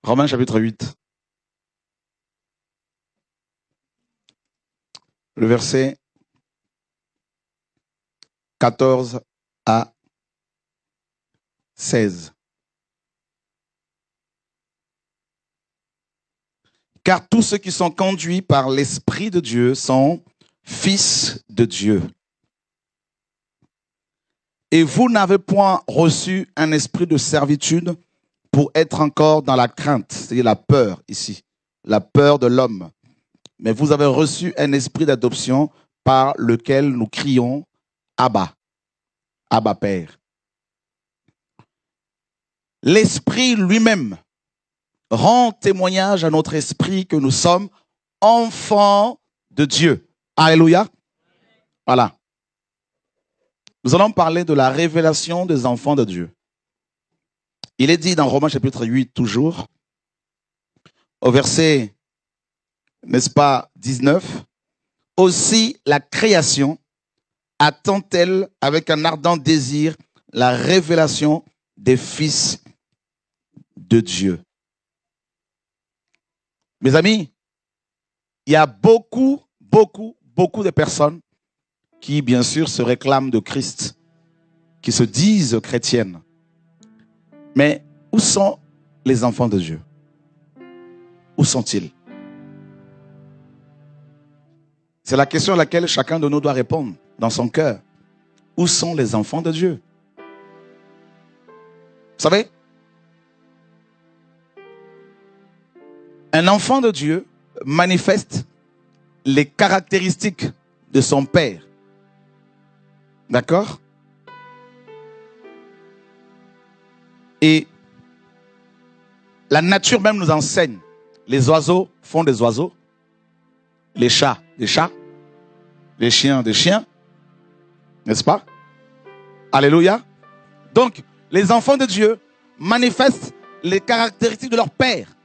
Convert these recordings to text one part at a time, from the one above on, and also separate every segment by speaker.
Speaker 1: Romains chapitre 8. Le verset 14 à 16. Car tous ceux qui sont conduits par l'Esprit de Dieu sont fils de Dieu. Et vous n'avez point reçu un esprit de servitude pour être encore dans la crainte, c'est-à-dire la peur ici, la peur de l'homme. Mais vous avez reçu un esprit d'adoption par lequel nous crions Abba, Abba Père. L'Esprit lui-même rend témoignage à notre esprit que nous sommes enfants de Dieu. Alléluia. Voilà. Nous allons parler de la révélation des enfants de Dieu. Il est dit dans Romains chapitre 8 toujours, au verset, n'est-ce pas, 19, « Aussi la création attend-elle avec un ardent désir la révélation des fils de Dieu. » Mes amis, il y a beaucoup de personnes qui, bien sûr, se réclament de Christ, qui se disent chrétiennes. Mais où sont les enfants de Dieu? Où sont-ils? C'est la question à laquelle chacun de nous doit répondre dans son cœur. Où sont les enfants de Dieu? Vous savez, un enfant de Dieu manifeste les caractéristiques de son père. D'accord? Et la nature même nous enseigne. Les oiseaux font des oiseaux, les chats des chats, les chiens des chiens, n'est-ce pas? Alléluia. Donc, les enfants de Dieu manifestent les caractéristiques de leur père.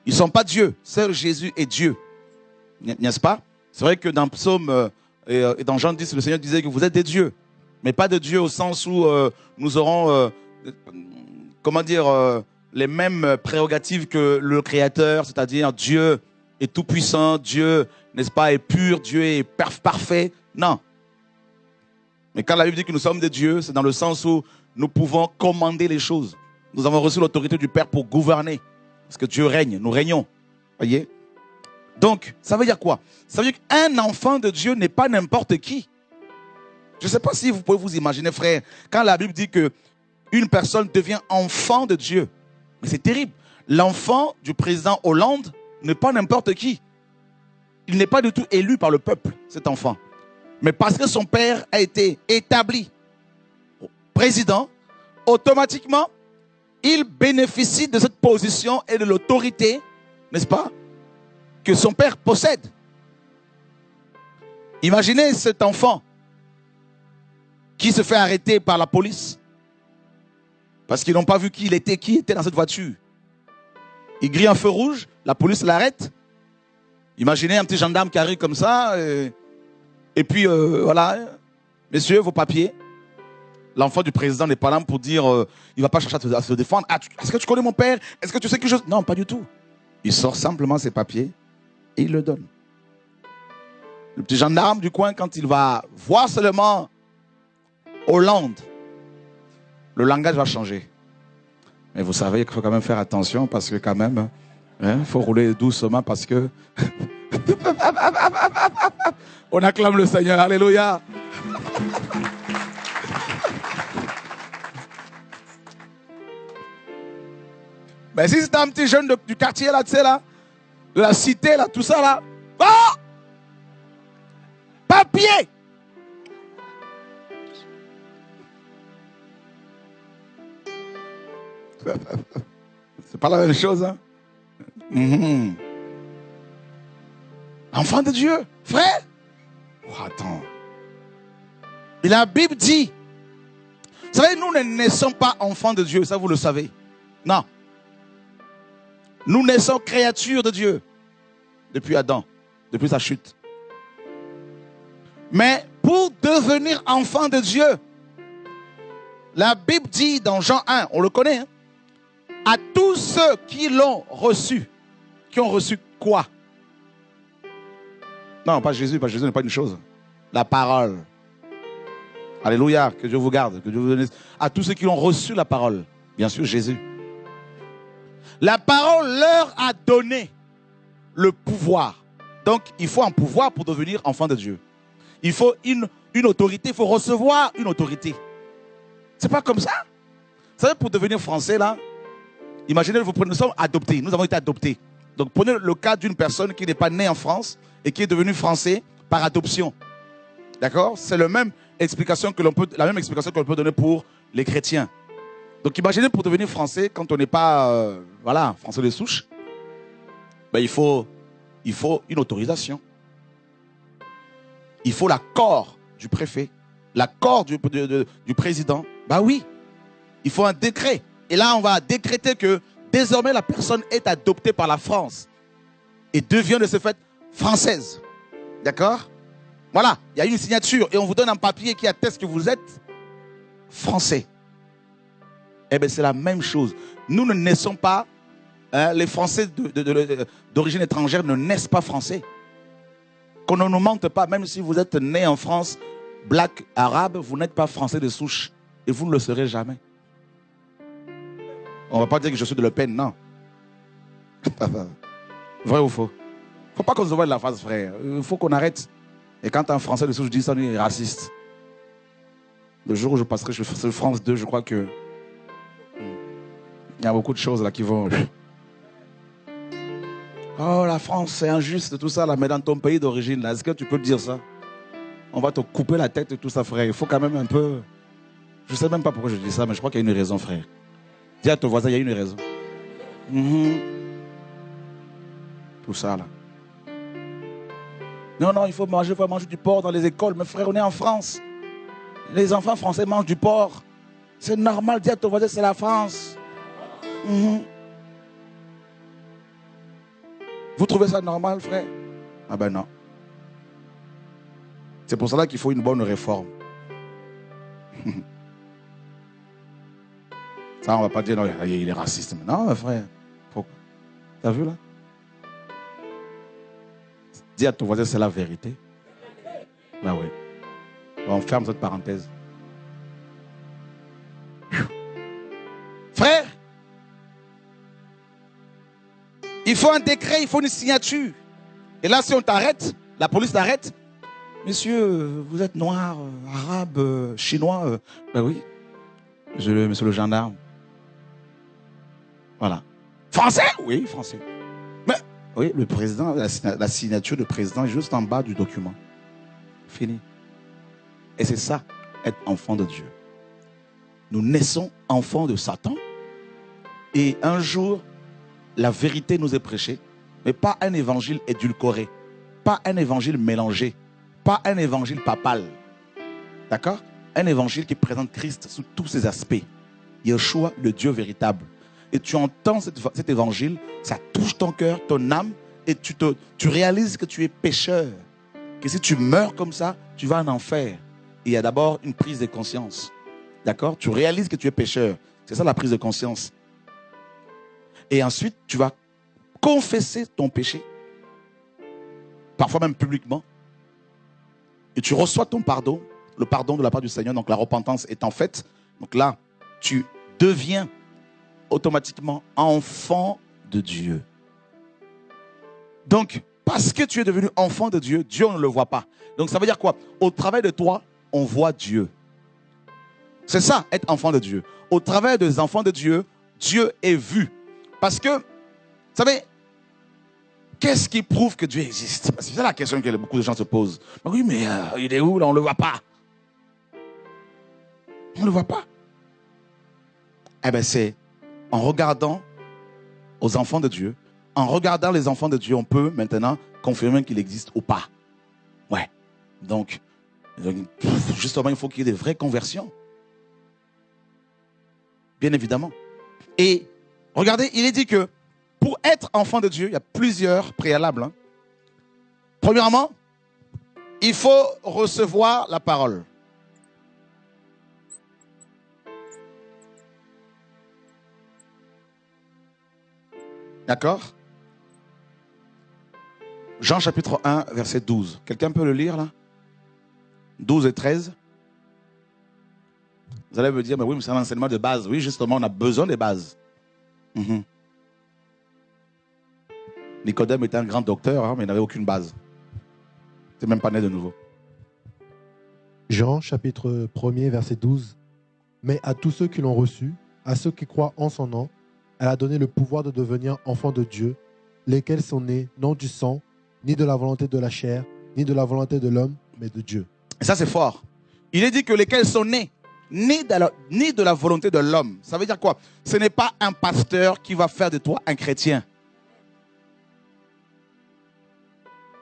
Speaker 1: Ils ne sont pas Dieu. Seul Jésus est Dieu. N'est-ce pas? C'est vrai que dans Psaume et dans Jean 10, le Seigneur disait que vous êtes des dieux. Mais pas de Dieu au sens où nous aurons, les mêmes prérogatives que le Créateur, c'est-à-dire Dieu est tout puissant, Dieu, n'est-ce pas, est pur, Dieu est parfait. Non. Mais quand la Bible dit que nous sommes des dieux, c'est dans le sens où nous pouvons commander les choses. Nous avons reçu l'autorité du Père pour gouverner. Parce que Dieu règne, nous régnons. Voyez? Donc, ça veut dire quoi? Ça veut dire qu'un enfant de Dieu n'est pas n'importe qui. Je ne sais pas si vous pouvez vous imaginer, frère, quand la Bible dit qu'une personne devient enfant de Dieu. Mais c'est terrible. L'enfant du président Hollande n'est pas n'importe qui. Il n'est pas du tout élu par le peuple, cet enfant. Mais parce que son père a été établi président, automatiquement, il bénéficie de cette position et de l'autorité, n'est-ce pas, que son père possède. Imaginez cet enfant qui se fait arrêter par la police parce qu'ils n'ont pas vu qui était dans cette voiture. Il grille un feu rouge, la police l'arrête. Imaginez un petit gendarme qui arrive comme ça, et puis voilà, messieurs, vos papiers. L'enfant du président n'est pas là pour dire, il ne va pas chercher à se défendre. Ah, est-ce que tu connais mon père? Est-ce que tu sais que je... Non, pas du tout. Il sort simplement ses papiers et il le donne. Le petit gendarme du coin, quand il va voir seulement Hollande, le langage va changer. Mais vous savez qu'il faut quand même faire attention parce que quand même, il faut rouler doucement parce que... On acclame le Seigneur, alléluia. Mais si c'est un petit jeune du quartier là, tu sais là, de la cité là, tout ça là, oh! Papier! C'est pas la même chose, hein? Enfant de Dieu, frère. Oh, attends. Et la Bible dit, vous savez, nous ne naissons pas enfants de Dieu, ça vous le savez. Non. Nous naissons créatures de Dieu depuis Adam, depuis sa chute. Mais pour devenir enfant de Dieu, la Bible dit dans Jean 1, on le connaît, hein, à tous tous ceux qui l'ont reçu, qui ont reçu quoi? Non, pas Jésus n'est pas une chose. La parole. Alléluia, que Dieu vous garde, que Dieu vous donne. À tous ceux qui ont reçu la parole, bien sûr Jésus. La parole leur a donné le pouvoir. Donc, il faut un pouvoir pour devenir enfant de Dieu. Il faut une autorité, il faut recevoir une autorité. C'est pas comme ça. Vous savez, pour devenir français, là, imaginez, nous sommes adoptés, nous avons été adoptés. Donc, prenez le cas d'une personne qui n'est pas née en France et qui est devenue français par adoption. D'accord? C'est la même explication que l'on peut donner pour les chrétiens. Donc, imaginez, pour devenir français, quand on n'est pas, voilà, français de souche, ben, il faut une autorisation. Il faut l'accord du préfet, l'accord du président. Bah oui, il faut un décret. Et là, on va décréter que désormais, la personne est adoptée par la France et devient de ce fait française. D'accord? Voilà, il y a une signature et on vous donne un papier qui atteste que vous êtes français. Eh bien, c'est la même chose. Nous ne naissons pas, les Français d'origine étrangère ne naissent pas français. Qu'on ne nous mente pas, même si vous êtes né en France, black, arabe, vous n'êtes pas français de souche. Et vous ne le serez jamais. On ne va pas dire que je suis de Le Pen, non. Vrai ou faux? Il ne faut pas qu'on se voie de la face, frère. Il faut qu'on arrête. Et quand un Français de souche dit ça, il est raciste. Le jour où je passerai sur France 2, je crois que il y a beaucoup de choses là qui vont... Oh, la France, c'est injuste, tout ça, là. Mais dans ton pays d'origine, est-ce que tu peux dire ça? On va te couper la tête et tout ça, frère. Il faut quand même un peu... Je ne sais même pas pourquoi je dis ça, mais je crois qu'il y a une raison, frère. Dis à ton voisin, il y a une raison. Tout ça, là. Non, il faut manger du porc dans les écoles. Mais frère, on est en France. Les enfants français mangent du porc. C'est normal, dis à ton voisin, c'est la France. Vous trouvez ça normal, frère? Ah ben non. C'est pour cela qu'il faut une bonne réforme. Ça, on ne va pas dire, non, il est raciste. Non, frère. Pourquoi? T'as vu là? Dis à ton voisin, c'est la vérité. Ben oui. On ferme cette parenthèse. Frère, il faut un décret, il faut une signature. Et là, si on t'arrête, la police t'arrête. Monsieur, vous êtes noir, arabe, chinois. Ben oui. Monsieur le gendarme. Voilà. Français? Oui, français. Mais, oui, le président, la signature du président est juste en bas du document. Fini. Et c'est ça, être enfant de Dieu. Nous naissons enfants de Satan. Et un jour, la vérité nous est prêchée. Mais pas un évangile édulcoré. Pas un évangile mélangé. Pas un évangile papal. D'accord? Un évangile qui présente Christ sous tous ses aspects. Yeshua, le Dieu véritable. Et tu entends cet évangile, ça touche ton cœur, ton âme, et tu réalises que tu es pécheur. Que si tu meurs comme ça, tu vas en enfer. Et il y a d'abord une prise de conscience. D'accord? Tu réalises que tu es pécheur. C'est ça la prise de conscience. Et ensuite, tu vas confesser ton péché. Parfois même publiquement. Et tu reçois ton pardon, le pardon de la part du Seigneur. Donc la repentance est en fait. Donc là, tu deviens automatiquement enfant de Dieu. Donc, parce que tu es devenu enfant de Dieu, Dieu on ne le voit pas. Donc ça veut dire quoi? Au travers de toi, on voit Dieu. C'est ça, être enfant de Dieu. Au travers des enfants de Dieu, Dieu est vu. Parce que, vous savez, qu'est-ce qui prouve que Dieu existe? C'est ça la question que beaucoup de gens se posent. Oui, mais il est où là? On ne le voit pas. On ne le voit pas. Eh bien, c'est en regardant aux enfants de Dieu, en regardant les enfants de Dieu, on peut maintenant confirmer qu'il existe ou pas. Ouais. Donc, justement, il faut qu'il y ait des vraies conversions. Bien évidemment. Et regardez, il est dit que pour être enfant de Dieu, il y a plusieurs préalables. Hein. Premièrement, il faut recevoir la parole. D'accord? Jean chapitre 1, verset 12. Quelqu'un peut le lire là? 12 et 13. Vous allez me dire, mais oui, mais c'est un enseignement de base. Oui, justement, on a besoin des bases. Nicodème était un grand docteur, hein, mais il n'avait aucune base. Il n'était même pas né de nouveau.
Speaker 2: Jean chapitre 1er, verset 12. Mais à tous ceux qui l'ont reçu, à ceux qui croient en son nom, elle a donné le pouvoir de devenir enfants de Dieu, lesquels sont nés non du sang, ni de la volonté de la chair, ni de la volonté de l'homme, mais de Dieu.
Speaker 1: Et ça, c'est fort. Il est dit que lesquels sont nés, ni de la volonté de l'homme. Ça veut dire quoi? Ce n'est pas un pasteur qui va faire de toi un chrétien.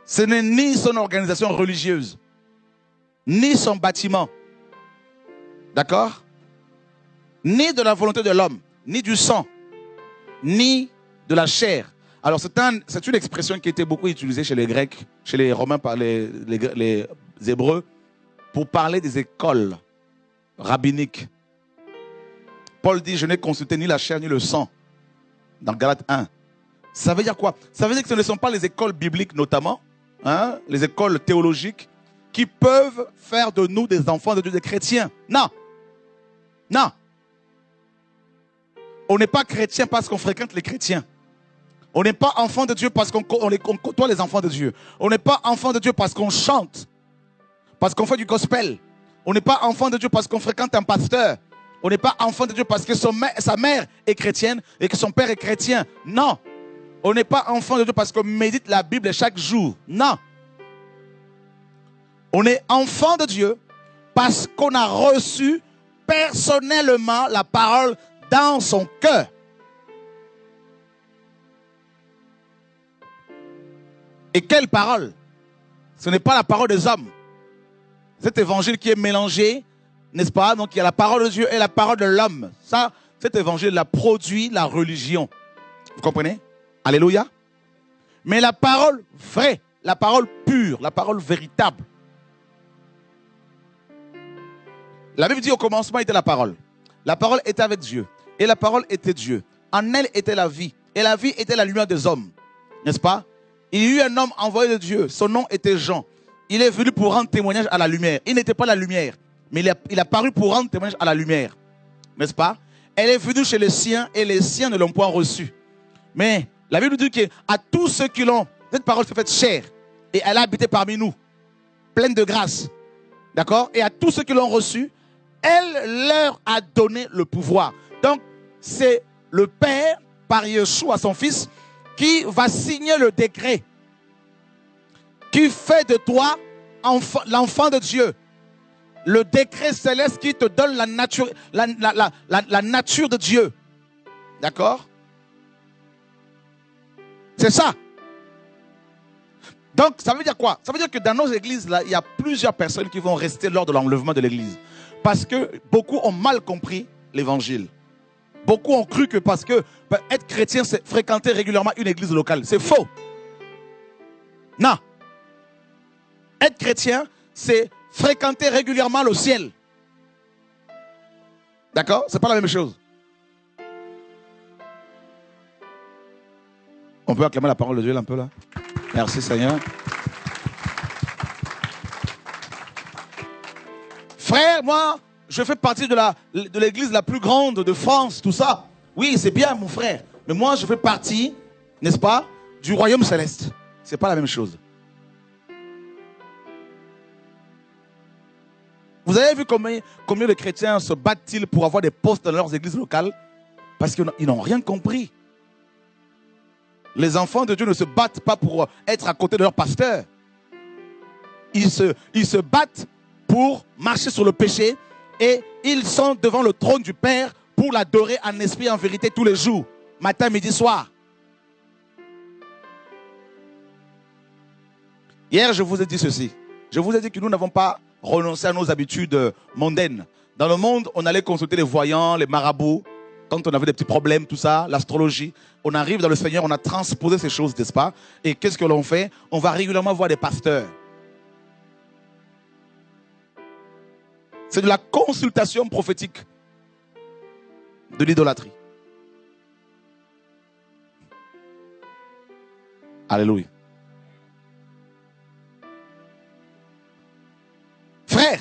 Speaker 1: Ce n'est ni son organisation religieuse, ni son bâtiment. D'accord? Ni de la volonté de l'homme, ni du sang, ni de la chair. Alors, c'est une expression qui était beaucoup utilisée chez les Grecs, chez les Romains, par les Hébreux, pour parler des écoles rabbiniques. Paul dit, je n'ai consulté ni la chair ni le sang, dans Galates 1. Ça veut dire quoi? Ça veut dire que ce ne sont pas les écoles bibliques notamment, hein, les écoles théologiques, qui peuvent faire de nous des enfants de Dieu, des chrétiens. Non. Non. On n'est pas chrétien parce qu'on fréquente les chrétiens. On n'est pas enfant de Dieu parce qu'on côtoie les enfants de Dieu. On n'est pas enfant de Dieu parce qu'on chante, parce qu'on fait du gospel. On n'est pas enfant de Dieu parce qu'on fréquente un pasteur. On n'est pas enfant de Dieu parce que sa mère est chrétienne et que son père est chrétien. Non. On n'est pas enfant de Dieu parce qu'on médite la Bible chaque jour. Non. On est enfant de Dieu parce qu'on a reçu personnellement la parole dans son cœur. Et quelle parole? Ce n'est pas la parole des hommes. Cet évangile qui est mélangé, n'est-ce pas? Donc il y a la parole de Dieu et la parole de l'homme. Ça, cet évangile a produit la religion. Vous comprenez? Alléluia. Mais la parole vraie, la parole pure, la parole véritable. La Bible dit au commencement était la parole. La parole était avec Dieu. Et la parole était Dieu. En elle était la vie. Et la vie était la lumière des hommes. N'est-ce pas? Il y a eu un homme envoyé de Dieu. Son nom était Jean. Il est venu pour rendre témoignage à la lumière. Il n'était pas la lumière. Mais il a paru pour rendre témoignage à la lumière. N'est-ce pas? Elle est venue chez les siens et les siens ne l'ont point reçue. Mais la Bible dit qu'à tous ceux qui l'ont, cette parole s'est faite chair. Et elle a habité parmi nous. Pleine de grâce. D'accord? Et à tous ceux qui l'ont reçue, elle leur a donné le pouvoir. Donc, c'est le Père, par Yeshua, son Fils, qui va signer le décret qui fait de toi l'enfant de Dieu. Le décret céleste qui te donne la nature de Dieu. D'accord? C'est ça. Donc, ça veut dire quoi? Ça veut dire que dans nos églises, là, il y a plusieurs personnes qui vont rester lors de l'enlèvement de l'église. Parce que beaucoup ont mal compris l'évangile. Beaucoup ont cru que parce que être chrétien, c'est fréquenter régulièrement une église locale. C'est faux. Non. Être chrétien, c'est fréquenter régulièrement le ciel. D'accord? C'est pas la même chose. On peut acclamer la parole de Dieu un peu là? Merci Seigneur. Frère, moi, je fais partie de l'église la plus grande de France, tout ça. Oui, c'est bien mon frère. Mais moi, je fais partie, n'est-ce pas, du royaume céleste. C'est pas la même chose. Vous avez vu combien de chrétiens se battent-ils pour avoir des postes dans leurs églises locales? Parce qu'ils n'ont rien compris. Les enfants de Dieu ne se battent pas pour être à côté de leur pasteur. Ils se battent pour marcher sur le péché et ils sont devant le trône du Père pour l'adorer en esprit et en vérité tous les jours, matin, midi, soir. Hier, je vous ai dit ceci. Je vous ai dit que nous n'avons pas renoncé à nos habitudes mondaines. Dans le monde, on allait consulter les voyants, les marabouts, quand on avait des petits problèmes, tout ça, l'astrologie. On arrive dans le Seigneur, on a transposé ces choses, n'est-ce pas? Et qu'est-ce que l'on fait? On va régulièrement voir des pasteurs. C'est de la consultation prophétique, de l'idolâtrie. Alléluia. Frère,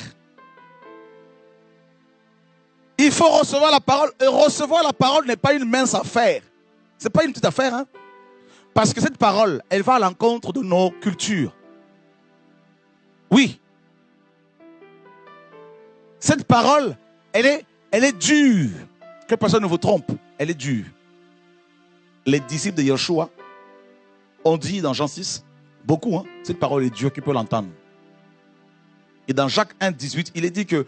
Speaker 1: il faut recevoir la parole. Et recevoir la parole n'est pas une mince affaire. Ce n'est pas une petite affaire. Hein? Parce que cette parole, elle va à l'encontre de nos cultures. Oui. Cette parole, elle est dure. Que personne ne vous trompe. Elle est dure. Les disciples de Yeshua ont dit dans Jean 6, beaucoup, hein, cette parole est dure, qui peut l'entendre. Et dans Jacques 1, 18, il est dit que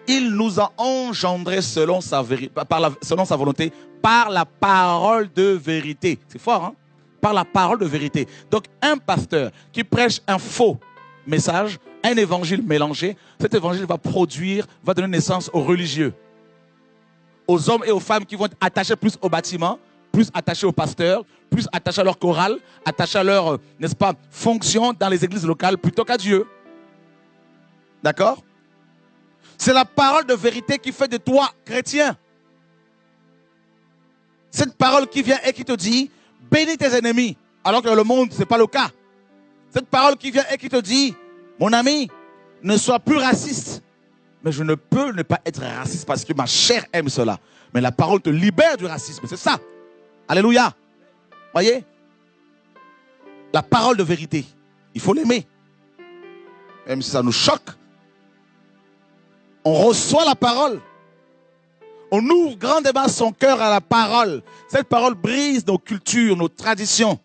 Speaker 1: il nous a engendrés selon sa volonté, par la parole de vérité. C'est fort, hein? Par la parole de vérité. Donc, un pasteur qui prêche un faux message, un évangile mélangé, cet évangile va donner naissance aux religieux, aux hommes et aux femmes qui vont être attachés plus au bâtiment, plus attachés au pasteur, plus attachés à leur chorale, attachés à leur, n'est-ce pas, fonction dans les églises locales plutôt qu'à Dieu. D'accord? C'est la parole de vérité qui fait de toi chrétien. Cette parole qui vient et qui te dit, bénis tes ennemis, alors que dans le monde, ce n'est pas le cas. Cette parole qui vient et qui te dit, mon ami, ne sois plus raciste. Mais je ne peux ne pas être raciste parce que ma chair aime cela. Mais la parole te libère du racisme, c'est ça. Alléluia. Voyez? La parole de vérité, il faut l'aimer. Même si ça nous choque. On reçoit la parole. On ouvre grandement son cœur à la parole. Cette parole brise nos cultures, nos traditions.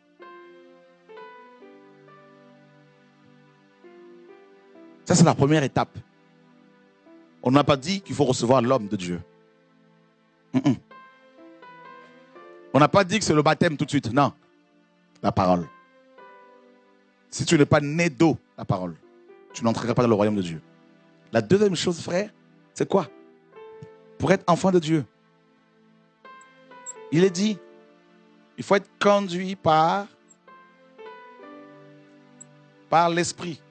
Speaker 1: Ça, c'est la première étape. On n'a pas dit qu'il faut recevoir l'homme de Dieu. On n'a pas dit que c'est le baptême tout de suite. Non. La parole. Si tu n'es pas né d'eau, la parole, tu n'entreras pas dans le royaume de Dieu. La deuxième chose, frère, c'est quoi? Pour être enfant de Dieu, il est dit, il faut être conduit par l'esprit.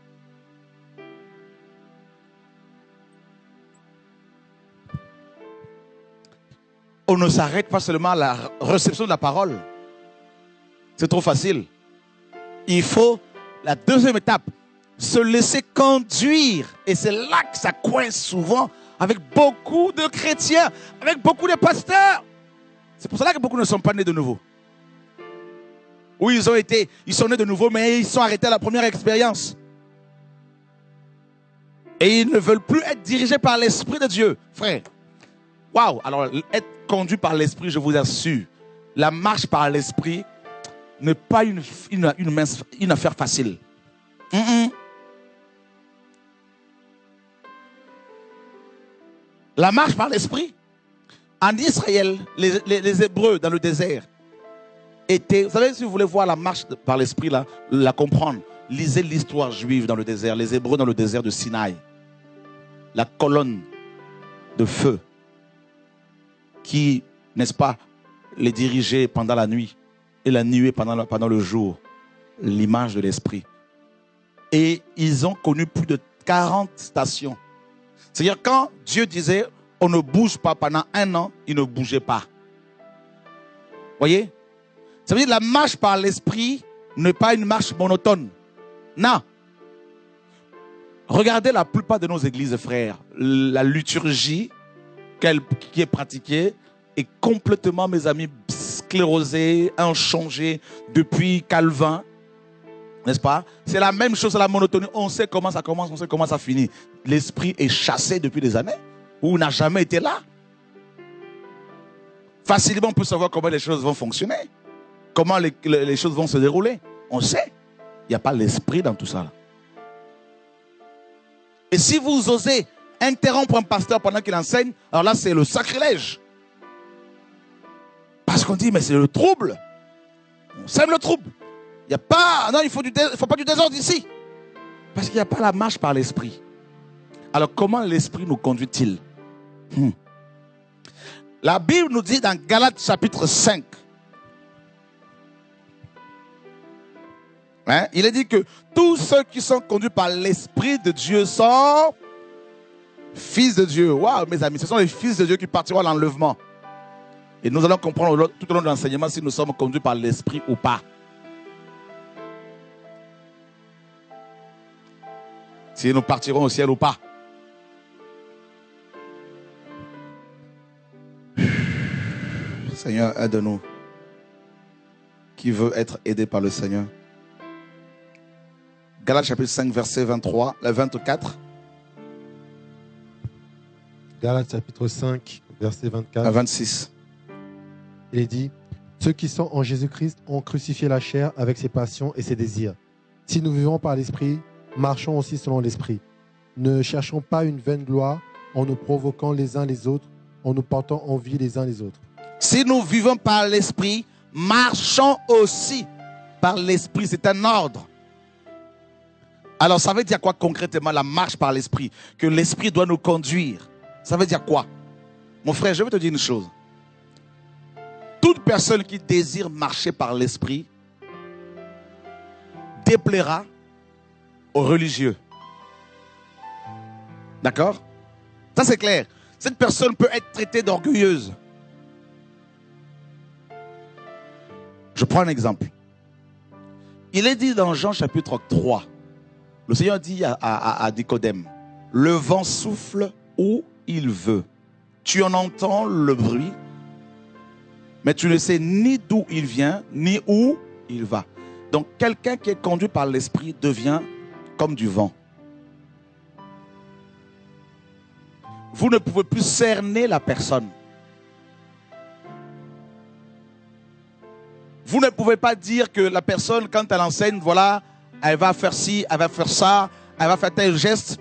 Speaker 1: On ne s'arrête pas seulement à la réception de la parole. C'est trop facile. Il faut, la deuxième étape, se laisser conduire. Et c'est là que ça coince souvent avec beaucoup de chrétiens, avec beaucoup de pasteurs. C'est pour cela que beaucoup ne sont pas nés de nouveau. Oui, ils sont nés de nouveau, mais ils sont arrêtés à la première expérience. Et ils ne veulent plus être dirigés par l'Esprit de Dieu, frère. Waouh! Alors, être conduit par l'Esprit, je vous assure, la marche par l'Esprit n'est pas une affaire facile. La marche par l'Esprit. En Israël, les Hébreux dans le désert étaient... Vous savez, si vous voulez voir la marche par l'Esprit, la comprendre, lisez l'histoire juive dans le désert, les Hébreux dans le désert de Sinaï. La colonne de feu qui, n'est-ce pas, les dirigeait pendant la nuit et la nuée pendant le jour. L'image de l'Esprit. Et ils ont connu plus de 40 stations. C'est-à-dire quand Dieu disait on ne bouge pas pendant 1 an, ils ne bougeaient pas. Voyez? Ça veut dire que la marche par l'Esprit n'est pas une marche monotone. Non. Regardez la plupart de nos églises, frères. La liturgie qui est pratiquée est complètement, mes amis, sclérosée, inchangée depuis Calvin. N'est-ce pas? C'est la même chose, la monotonie. On sait comment ça commence, on sait comment ça finit. L'esprit est chassé depuis des années, ou n'a jamais été là. Facilement, on peut savoir comment les choses vont fonctionner, comment les choses vont se dérouler. On sait. Il n'y a pas l'esprit dans tout ça. Là. Et si vous osez interrompre un pasteur pendant qu'il enseigne, alors là, c'est le sacrilège. Parce qu'on dit, mais c'est le trouble. On sème le trouble. Il n'y a pas, non, il faut pas du désordre ici. Parce qu'il n'y a pas la marche par l'esprit. Alors, comment l'esprit nous conduit-il? La Bible nous dit dans Galates chapitre 5, hein, il est dit que tous ceux qui sont conduits par l'Esprit de Dieu sont fils de Dieu. Waouh, mes amis, ce sont les fils de Dieu qui partiront à l'enlèvement. Et nous allons comprendre tout au long de l'enseignement si nous sommes conduits par l'Esprit ou pas. si nous partirons au ciel ou pas. Seigneur, aide-nous. Qui veut être aidé par le Seigneur? Galates chapitre 5, verset 24.
Speaker 2: Galates chapitre 5, verset 24
Speaker 1: à 26.
Speaker 2: Il est dit: ceux qui sont en Jésus-Christ ont crucifié la chair avec ses passions et ses désirs. Si nous vivons par l'Esprit, marchons aussi selon l'Esprit. Ne cherchons pas une vaine gloire en nous provoquant les uns les autres, en nous portant envie les uns les autres.
Speaker 1: Si nous vivons par l'Esprit, marchons aussi par l'Esprit. C'est un ordre. Alors, ça veut dire quoi concrètement la marche par l'Esprit? Que l'Esprit doit nous conduire. Ça veut dire quoi? Mon frère, je vais te dire une chose. Toute personne qui désire marcher par l'Esprit déplaira aux religieux. D'accord? Ça, c'est clair. Cette personne peut être traitée d'orgueilleuse. Je prends un exemple. Il est dit dans Jean chapitre 3, le Seigneur dit à Nicodème, le vent souffle où il veut. Tu en entends le bruit, mais tu ne sais ni d'où il vient, ni où il va. Donc quelqu'un qui est conduit par l'Esprit devient comme du vent. Vous ne pouvez plus cerner la personne. Vous ne pouvez pas dire que la personne, quand elle enseigne, voilà, elle va faire ci, elle va faire ça, elle va faire tel geste.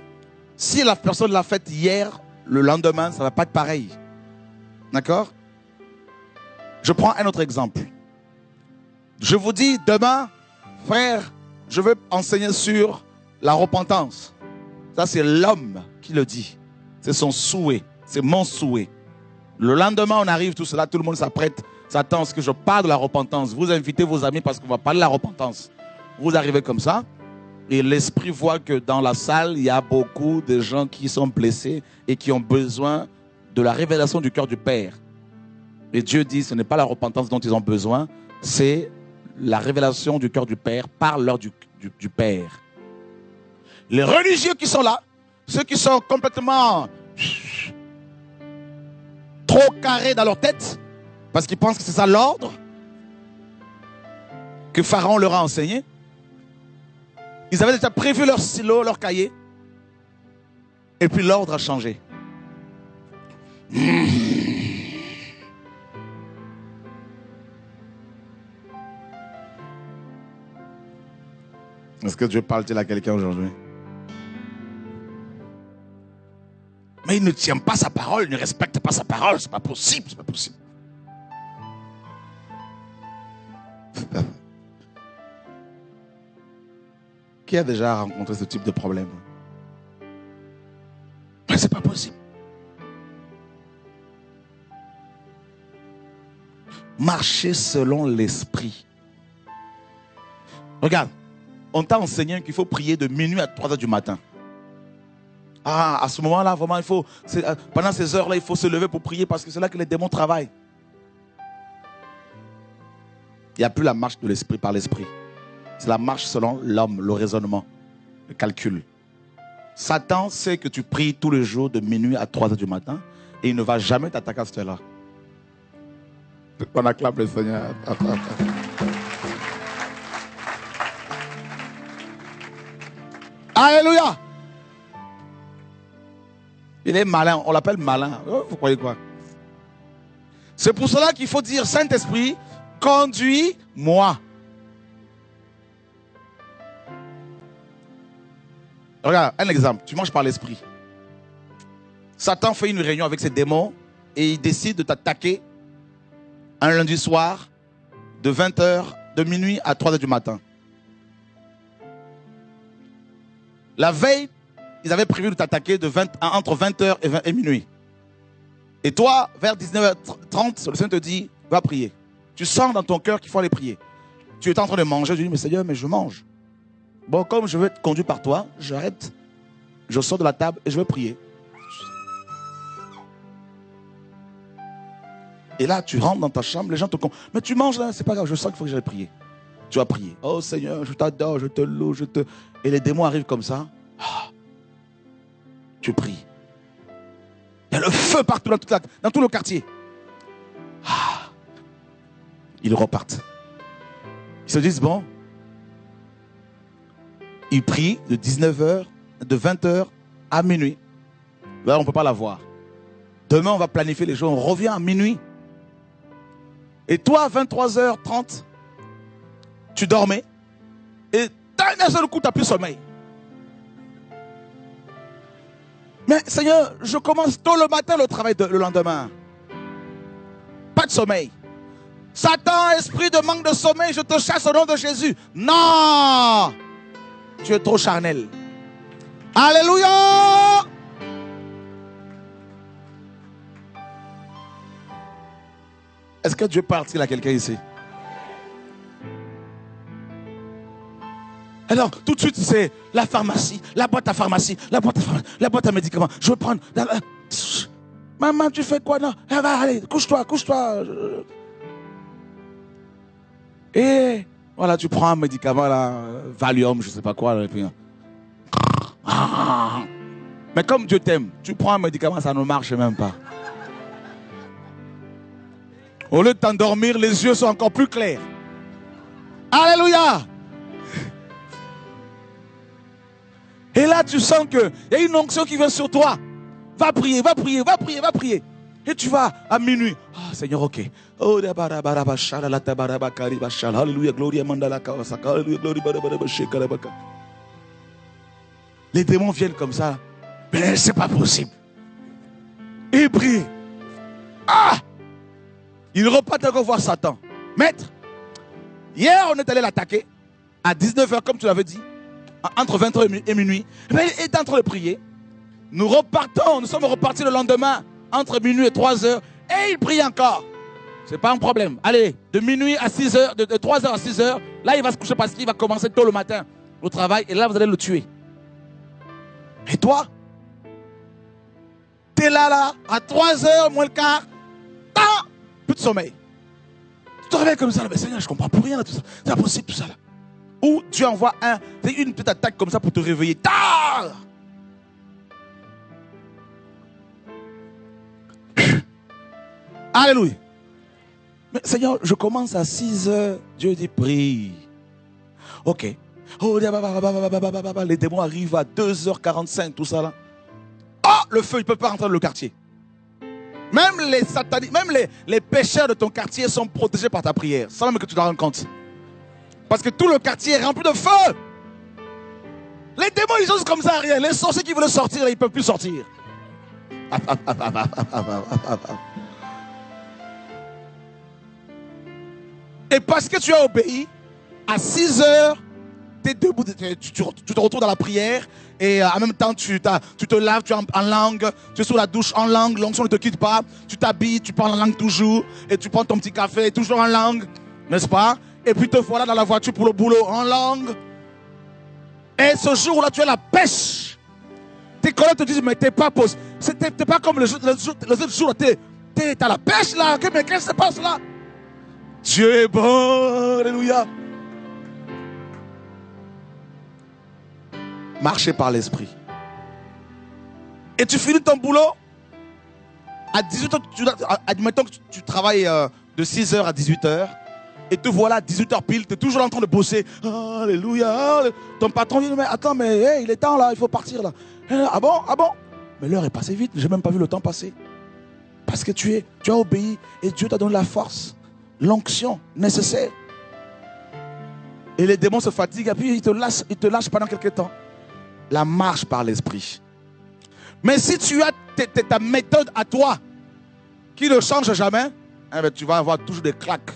Speaker 1: Si la personne l'a fait hier, le lendemain, ça ne va pas être pareil. D'accord? Je prends un autre exemple. Je vous dis, demain, frère, je veux enseigner sur la repentance. Ça, c'est l'homme qui le dit. C'est son souhait. C'est mon souhait. Le lendemain, on arrive, tout cela, tout le monde s'apprête, s'attend à ce que je parle de la repentance. Vous invitez vos amis parce qu'on va parler de la repentance. Vous arrivez comme ça, et l'Esprit voit que dans la salle, il y a beaucoup de gens qui sont blessés et qui ont besoin de la révélation du cœur du Père. Et Dieu dit, ce n'est pas la repentance dont ils ont besoin, c'est la révélation du cœur du Père par l'heure du Père. Les religieux qui sont là, ceux qui sont complètement trop carrés dans leur tête, parce qu'ils pensent que c'est ça l'ordre que Pharaon leur a enseigné. Ils avaient déjà prévu leur stylo, leur cahier. Et puis l'ordre a changé. Est-ce que Dieu parle-t-il à quelqu'un aujourd'hui? Mais il ne tient pas sa parole, il ne respecte pas sa parole. C'est pas possible, c'est pas possible. Qui a déjà rencontré ce type de problème? Mais c'est pas possible. Marcher selon l'Esprit. Regarde, on t'a enseigné qu'il faut prier de minuit à 3 heures du matin. Ah, à ce moment-là, vraiment, pendant ces heures-là, il faut se lever pour prier parce que c'est là que les démons travaillent. Il n'y a plus la marche de l'Esprit par l'Esprit. C'est la marche selon l'homme, le raisonnement, le calcul. Satan sait que tu pries tous les jours de minuit à 3 heures du matin et il ne va jamais t'attaquer à cette heure-là. On acclame le Seigneur. Alléluia! Il est malin, on l'appelle malin. Vous croyez quoi? C'est pour cela qu'il faut dire, Saint-Esprit, conduis-moi. Regarde, un exemple. Tu manges par l'esprit. Satan fait une réunion avec ses démons et il décide de t'attaquer un lundi soir de 20h, de minuit à 3h du matin. La veille, ils avaient prévu de t'attaquer entre 20h et minuit. Et toi, vers 19h30, le Seigneur te dit, va prier. Tu sens dans ton cœur qu'il faut aller prier. Tu es en train de manger, tu dis, mais Seigneur, mais je mange. Bon, comme je veux être conduit par toi, j'arrête, je sors de la table et je vais prier. Et là, tu rentres dans ta chambre, les gens te confondent. Mais tu manges là, c'est pas grave, je sens qu'il faut que j'aille prier. Tu vas prier. Oh Seigneur, je t'adore, je te loue, Et les démons arrivent comme ça. tu pries. Il y a le feu partout dans tout le quartier. Ah. Ils repartent. Ils se disent, bon, ils prient de 19h, de 20h à minuit. Là, on ne peut pas la voir. Demain, on va planifier les jours. On revient à minuit. Et toi, à 23h30, tu dormais. Et d'un seul coup, tu n'as plus sommeil. Mais Seigneur, je commence tôt le matin le travail le lendemain. Pas de sommeil. Satan, esprit de manque de sommeil, je te chasse au nom de Jésus. Non! Tu es trop charnel. Alléluia! Est-ce que Dieu parle-t-il à quelqu'un ici? Alors, tout de suite, c'est la pharmacie, la boîte à pharmacie, la boîte à médicaments. Je veux prendre... Maman, tu fais quoi? Non, allez, couche-toi. Et voilà, tu prends un médicament, là, Valium, je ne sais pas quoi. Là, et puis... Mais comme Dieu t'aime, tu prends un médicament, ça ne marche même pas. Au lieu de t'endormir, les yeux sont encore plus clairs. Alléluia! Et là, tu sens qu'il y a une onction qui vient sur toi. Va prier. Et tu vas à minuit. Ah, Seigneur, ok. Alléluia, gloria mandala kawasaka. Alléluia, gloria barabara shekarabaka. Les démons viennent comme ça. Mais c'est pas possible. Ils prient. Ah! Ils repartent encore voir Satan. Maître, hier, on est allé l'attaquer à 19h, comme tu l'avais dit. Entre 20h et minuit, il est en train de prier. Nous sommes repartis le lendemain, entre minuit et 3h, et il prie encore. C'est pas un problème. Allez, de minuit à 6h, de 3h à 6h, là il va se coucher parce qu'il va commencer tôt le matin au travail, et là vous allez le tuer. Et toi, tu es là, à 3h moins le quart, plus de sommeil. Tu te réveilles comme ça, mais Seigneur, je comprends plus rien, tout ça. C'est impossible tout ça là. Ou Dieu envoie une petite attaque comme ça pour te réveiller. Tard! Alléluia. Mais Seigneur, je commence à 6h. Dieu dit prie. Ok. Oh, les démons arrivent à 2h45, tout ça là. Oh, le feu, il ne peut pas rentrer dans le quartier. Même les satanistes, même les pécheurs de ton quartier sont protégés par ta prière, sans même que tu te rendes compte. Parce que tout le quartier est rempli de feu. Les démons, ils osent comme ça rien. Les sorciers qui veulent sortir, ils ne peuvent plus sortir. Et parce que tu as obéi, à 6h, tu es debout, tu te retrouves dans la prière. Et en même temps, tu te laves, tu es en langue. Tu es sous la douche en langue. L'onction ne te quitte pas. Tu t'habilles, tu parles en langue toujours. Et tu prends ton petit café, toujours en langue. N'est-ce pas? Et puis te voilà dans la voiture pour le boulot en langue. Et ce jour-là, tu as la pêche. Tes collègues te disent, mais t'es pas pause. T'es pas comme les autres jours. T'as la pêche là. Mais qu'est-ce qui se passe là? Dieu est bon. Alléluia. Marcher par l'esprit. Et tu finis ton boulot. À 18h, admettons que tu travailles de 6h à 18h. Et te voilà à 18h pile, tu es toujours en train de bosser. Alléluia. Ton patron dit, mais attends, mais hey, il est temps là, il faut partir là. Ah bon? Mais l'heure est passée vite, j'ai même pas vu le temps passer. Parce que tu as obéi et Dieu t'a donné la force, l'onction nécessaire. Et les démons se fatiguent et puis ils te lâchent pendant quelques temps. La marche par l'esprit. Mais si tu as ta méthode à toi, qui ne change jamais, eh bien, tu vas avoir toujours des claques.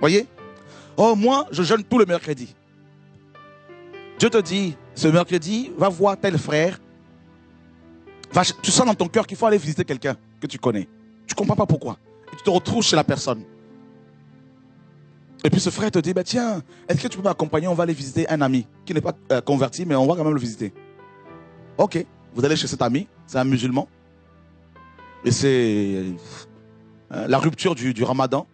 Speaker 1: Voyez? Oh, moi, je jeûne tout le mercredi. Dieu te dit, ce mercredi, va voir tel frère. Tu sens dans ton cœur qu'il faut aller visiter quelqu'un que tu connais. Tu ne comprends pas pourquoi. Et tu te retrouves chez la personne. Et puis ce frère te dit, bah, tiens, est-ce que tu peux m'accompagner? On va aller visiter un ami qui n'est pas converti, mais on va quand même le visiter. Ok, vous allez chez cet ami, c'est un musulman. Et c'est la rupture du ramadan.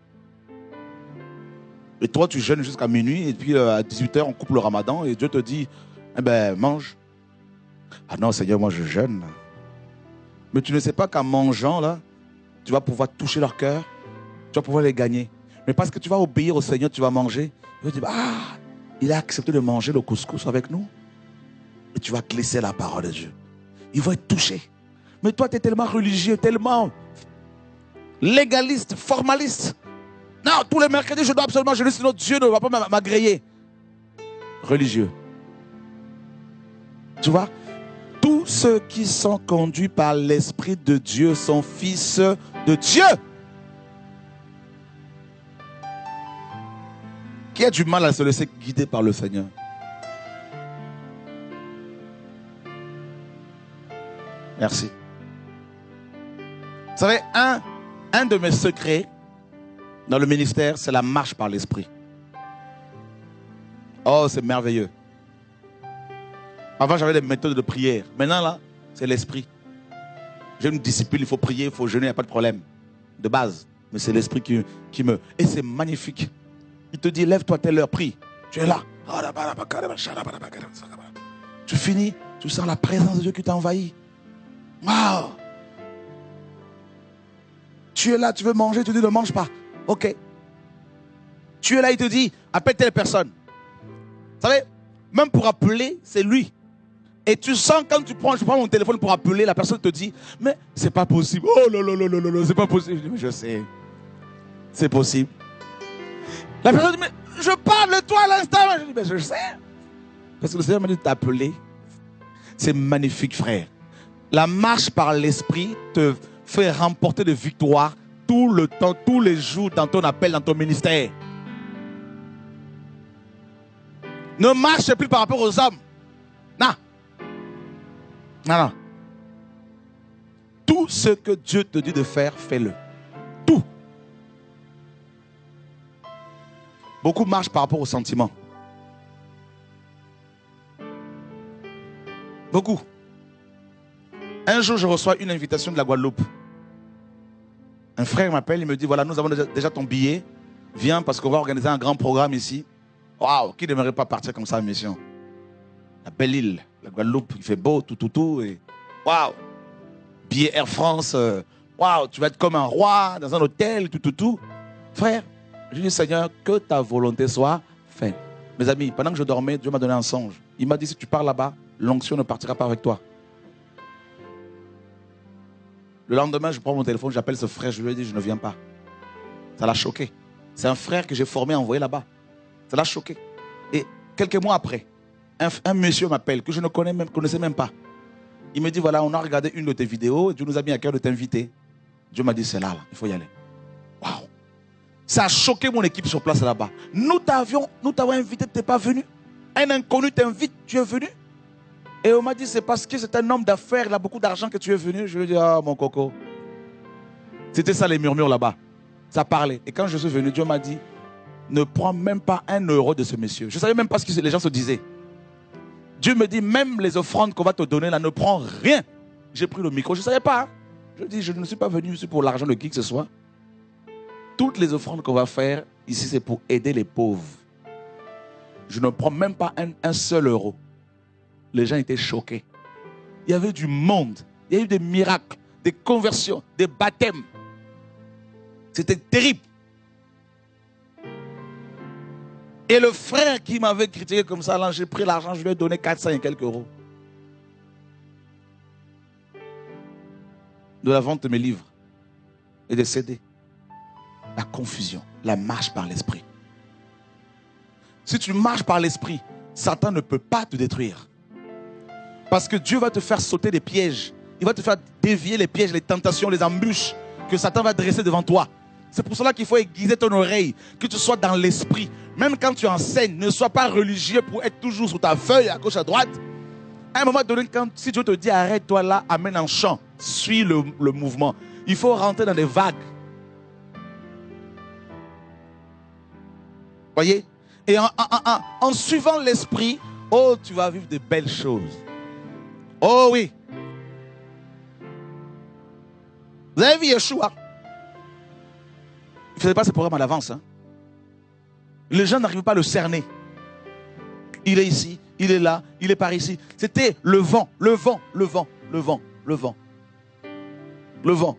Speaker 1: Et toi, tu jeûnes jusqu'à minuit, et puis à 18h, on coupe le ramadan, et Dieu te dit, eh ben, mange. Ah non, Seigneur, moi je jeûne. Mais tu ne sais pas qu'en mangeant, là, tu vas pouvoir toucher leur cœur, tu vas pouvoir les gagner. Mais parce que tu vas obéir au Seigneur, tu vas manger. Il va dire, ah, il a accepté de manger le couscous avec nous. Et tu vas glisser la parole de Dieu. Il va être touché. Mais toi, tu es tellement religieux, tellement légaliste, formaliste. Non, tous les mercredis, je dois absolument jeûner, sinon Dieu ne va pas m'agréer. Religieux. Tu vois, tous ceux qui sont conduits par l'Esprit de Dieu sont fils de Dieu. Qui a du mal à se laisser guider par le Seigneur? Merci. Vous savez, un de mes secrets dans le ministère, c'est la marche par l'Esprit. Oh, c'est merveilleux. Avant, j'avais des méthodes de prière. Maintenant, là, c'est l'Esprit. J'ai une discipline, il faut prier, il faut jeûner, il n'y a pas de problème. De base. Mais c'est l'Esprit qui me... Et c'est magnifique. Il te dit, lève-toi, telle heure, prie. Tu es là. Tu finis, tu sens la présence de Dieu qui t'envahit. Waouh! Tu es là, tu veux manger, tu dis ne mange pas. Ok. Tu es là, il te dit, appelle telle personne. Vous savez, même pour appeler, c'est lui. Et tu sens quand je prends mon téléphone pour appeler, la personne te dit, mais c'est pas possible. Oh là là là là là, c'est pas possible. Je dis, mais je sais. C'est possible. La personne dit, mais je parle de toi à l'instant. Je dis, mais je sais. Parce que le Seigneur m'a dit de t'appeler. C'est magnifique, frère. La marche par l'Esprit te fait remporter des victoires tout le temps, tous les jours dans ton appel, dans ton ministère. Ne marche plus par rapport aux hommes. Non. Non, non. Tout ce que Dieu te dit de faire, fais-le. Tout. Beaucoup marchent par rapport aux sentiments. Beaucoup. Un jour, je reçois une invitation de la Guadeloupe. Un frère m'appelle, il me dit, voilà, nous avons déjà ton billet. Viens parce qu'on va organiser un grand programme ici. Waouh, qui n'aimerait pas partir comme ça en mission? La belle île, la Guadeloupe, il fait beau, tout. Et waouh, billet Air France. Waouh, tu vas être comme un roi dans un hôtel, tout. Frère, je dis, Seigneur, que ta volonté soit faite. Mes amis, pendant que je dormais, Dieu m'a donné un songe. Il m'a dit, si tu pars là-bas, l'onction ne partira pas avec toi. Le lendemain, je prends mon téléphone, j'appelle ce frère, je lui ai dit, je ne viens pas. Ça l'a choqué. C'est un frère que j'ai formé, envoyé là-bas. Ça l'a choqué. Et quelques mois après, un monsieur m'appelle que je ne connaissais même pas. Il me dit, voilà, on a regardé une de tes vidéos, Dieu nous a mis à cœur de t'inviter. Dieu m'a dit, c'est là, il faut y aller. Waouh! Ça a choqué mon équipe sur place là-bas. Nous t'avons invité, tu n'es pas venu. Un inconnu t'invite, tu es venu. Et on m'a dit, c'est parce que c'est un homme d'affaires, il a beaucoup d'argent que tu es venu. Je lui ai dit, ah mon coco. C'était ça les murmures là-bas. Ça parlait. Et quand je suis venu, Dieu m'a dit, ne prends même pas 1 euro de ce monsieur. Je ne savais même pas ce que les gens se disaient. Dieu me dit, même les offrandes qu'on va te donner là, ne prends rien. J'ai pris le micro, je ne savais pas. Hein. Je dis, je ne suis pas venu ici pour l'argent de qui que ce soit. Toutes les offrandes qu'on va faire ici, c'est pour aider les pauvres. Je ne prends même pas un seul euro. Les gens étaient choqués. Il y avait du monde. Il y a eu des miracles, des conversions, des baptêmes. C'était terrible. Et le frère qui m'avait critiqué comme ça, là, j'ai pris l'argent, je lui ai donné 400 et quelques euros. De la vente de mes livres et des CD. La confusion, la marche par l'esprit. Si tu marches par l'esprit, Satan ne peut pas te détruire. Parce que Dieu va te faire sauter des pièges. Il va te faire dévier les pièges, les tentations, les embûches que Satan va dresser devant toi. C'est pour cela qu'il faut aiguiser ton oreille, que tu sois dans l'esprit. Même quand tu enseignes, ne sois pas religieux pour être toujours sur ta feuille, à gauche, à droite. À un moment donné, si Dieu te dit arrête-toi là, amène en chant, suis le mouvement. Il faut rentrer dans des vagues. Voyez? Et en suivant l'esprit, oh, tu vas vivre de belles choses. Oh oui. Vous avez vu Yeshua? Il ne faisait pas ce programme à l'avance. Hein? Les gens n'arrivaient pas à le cerner. Il est ici, il est là, il est par ici. C'était le vent, le vent, le vent, le vent, le vent. Le vent.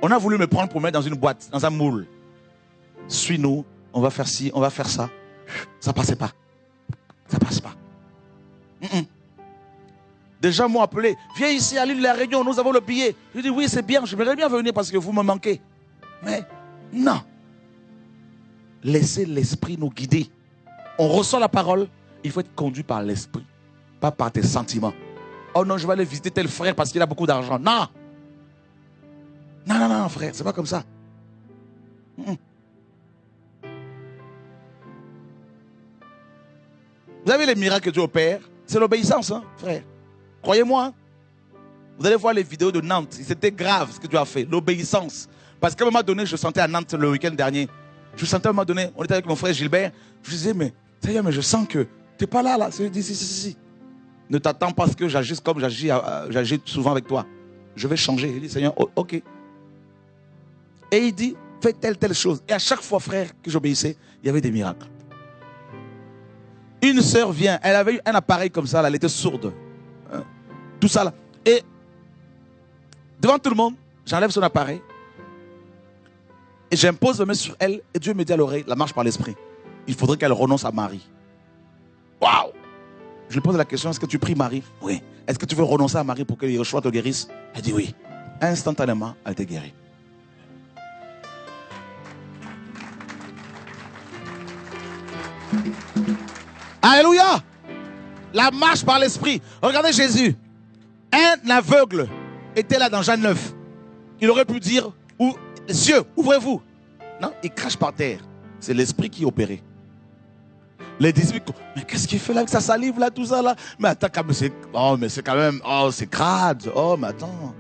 Speaker 1: On a voulu me prendre pour mettre dans une boîte, dans un moule. Suis-nous, on va faire ci, on va faire ça. Ça passait pas. Ça passe pas. Des gens m'ont appelé. Viens ici à l'île de la Réunion, nous avons le billet. Je dis oui, c'est bien, j'aimerais bien venir parce que vous me manquez. Mais non. Laissez l'esprit nous guider. On reçoit la parole, il faut être conduit par l'esprit, pas par tes sentiments. Oh non, je vais aller visiter tel frère parce qu'il a beaucoup d'argent. Non. Non, non, non, frère, c'est pas comme ça. Vous avez les miracles que Dieu opère, c'est l'obéissance, hein, frère. Croyez-moi. Hein. Vous allez voir les vidéos de Nantes. C'était grave ce que Dieu a fait, l'obéissance. Parce qu'à un moment donné, je sentais à Nantes le week-end dernier. Je sentais à un moment donné, on était avec mon frère Gilbert. Je disais, mais Seigneur, mais je sens que tu n'es pas là, là. Si. Ne t'attends pas à ce que j'agisse comme j'agis souvent avec toi. Je vais changer. Il dit, Seigneur, ok. Et il dit, fais telle chose. Et à chaque fois, frère, que j'obéissais, il y avait des miracles. Une sœur vient, elle avait eu un appareil comme ça, là, elle était sourde. Hein, tout ça là. Et devant tout le monde, j'enlève son appareil. Et j'impose le main sur elle. Et Dieu me dit à l'oreille, la marche par l'esprit. Il faudrait qu'elle renonce à Marie. Waouh! Je lui pose la question, est-ce que tu pries Marie? Oui. Est-ce que tu veux renoncer à Marie pour que Yeshua te guérisse? Elle dit oui. Instantanément, elle était guérie. Alléluia! La marche par l'esprit. Regardez Jésus. Un aveugle était là dans Jean 9. Il aurait pu dire, cieux, ouvrez-vous. Non, il crache par terre. C'est l'esprit qui opérait. Les disciples, mais qu'est-ce qu'il fait là avec sa salive là, tout ça là? Mais attends, mais c'est quand même, c'est crade. Oh, mais attends.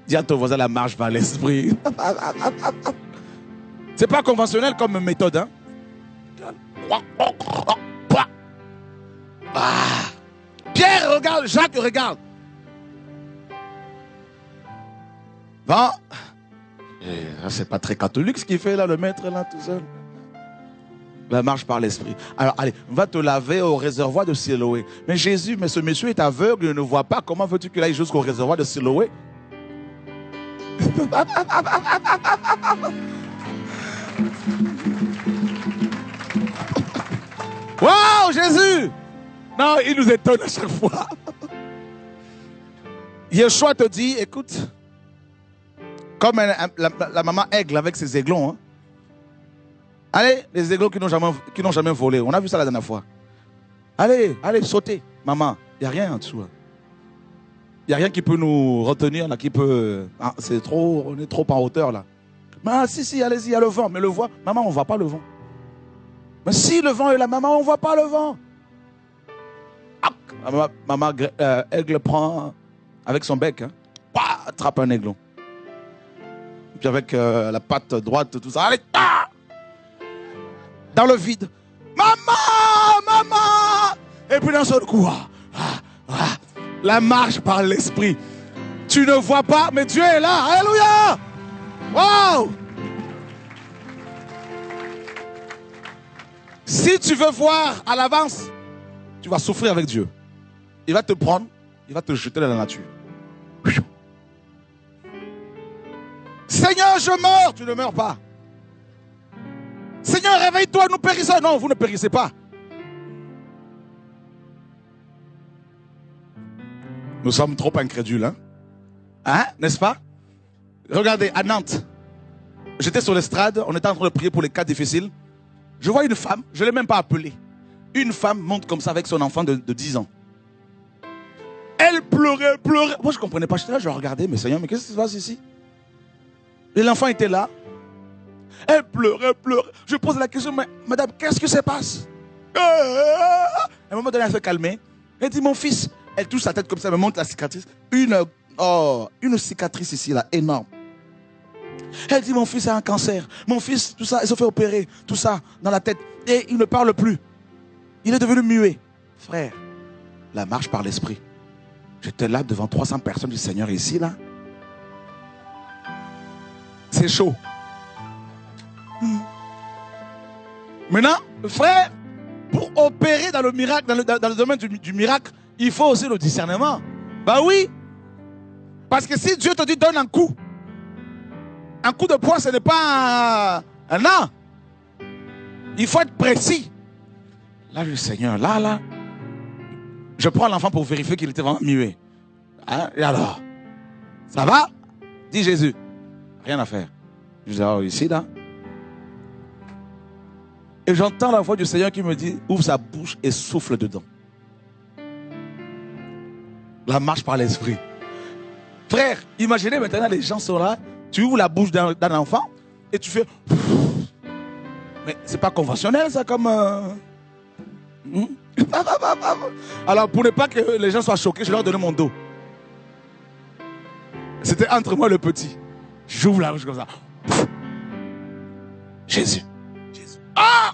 Speaker 1: Dis à ton voisin, la marche par l'esprit. C'est pas conventionnel comme méthode, hein? Pierre, regarde, Jacques, regarde. Bon, c'est pas très catholique ce qu'il fait là, le maître là, tout seul. La marche par l'esprit. Alors, allez, va te laver au réservoir de Siloé. Mais Jésus, mais ce monsieur est aveugle, il ne voit pas. Comment veux-tu qu'il aille jusqu'au réservoir de Siloé? Waouh, Jésus! Non, il nous étonne à chaque fois. Yeshua te dit, écoute, comme la maman aigle avec ses aiglons. Hein. Allez, les aiglons qui n'ont jamais volé. On a vu ça la dernière fois. Allez, sautez, maman. Il n'y a rien en dessous. Il n'y a rien qui peut nous retenir, là, qui peut... Ah, on est trop en hauteur, là. Mais si, allez-y, il y a le vent. Mais le vent, maman, on ne voit pas le vent. Mais si le vent est là, maman, on ne voit pas le vent. Ah, maman aigle prend avec son bec, hein, attrape un aiglon. Puis avec la patte droite, tout ça, allez, dans le vide. Maman! Et puis d'un seul coup, la marche par l'esprit. Tu ne vois pas, mais Dieu est là. Alléluia! Wow! Si tu veux voir à l'avance, tu vas souffrir avec Dieu. Il va te prendre, il va te jeter dans la nature. Seigneur, je meurs. Tu ne meurs pas. Seigneur, réveille-toi, nous périssons. Non, vous ne périssez pas. Nous sommes trop incrédules, hein, n'est-ce pas? Regardez, à Nantes, j'étais sur l'estrade, on était en train de prier pour les cas difficiles. Je vois une femme, je ne l'ai même pas appelée. Une femme monte comme ça avec son enfant de 10 ans. Elle pleurait. Moi, je ne comprenais pas. J'étais là, je regardais, mais Seigneur, mais qu'est-ce qui se passe ici? Et l'enfant était là. Elle pleurait. Je pose la question, mais madame, qu'est-ce qui se passe? À un moment donné, elle se calmait. Elle dit, mon fils, elle touche sa tête comme ça, elle me montre la cicatrice. Une cicatrice ici, là, énorme. Elle dit, mon fils a un cancer. Mon fils, tout ça, il se fait opérer. Tout ça, dans la tête. Et il ne parle plus. Il est devenu muet. Frère, la marche par l'esprit. J'étais là devant 300 personnes du Seigneur ici, là. c'est chaud. Maintenant, frère, pour opérer dans le miracle, dans le domaine du miracle, il faut aussi le discernement. Bah oui. Parce que si Dieu te dit donne un coup de poing, ce n'est pas un an. Il faut être précis. Là, le Seigneur, là, je prends l'enfant pour vérifier qu'il était vraiment muet. Hein? Et alors, ça va? Dit Jésus. Rien à faire. Je dis, oh, ici, là. Et j'entends la voix du Seigneur qui me dit, ouvre sa bouche et souffle dedans. La marche par l'esprit. Frère, imaginez maintenant, les gens sont là, tu ouvres la bouche d'un enfant et tu fais... Mais c'est pas conventionnel ça comme... Alors pour ne pas que les gens soient choqués, je leur donne mon dos. C'était entre moi et le petit. J'ouvre la bouche comme ça. Jésus. Jésus. Ah!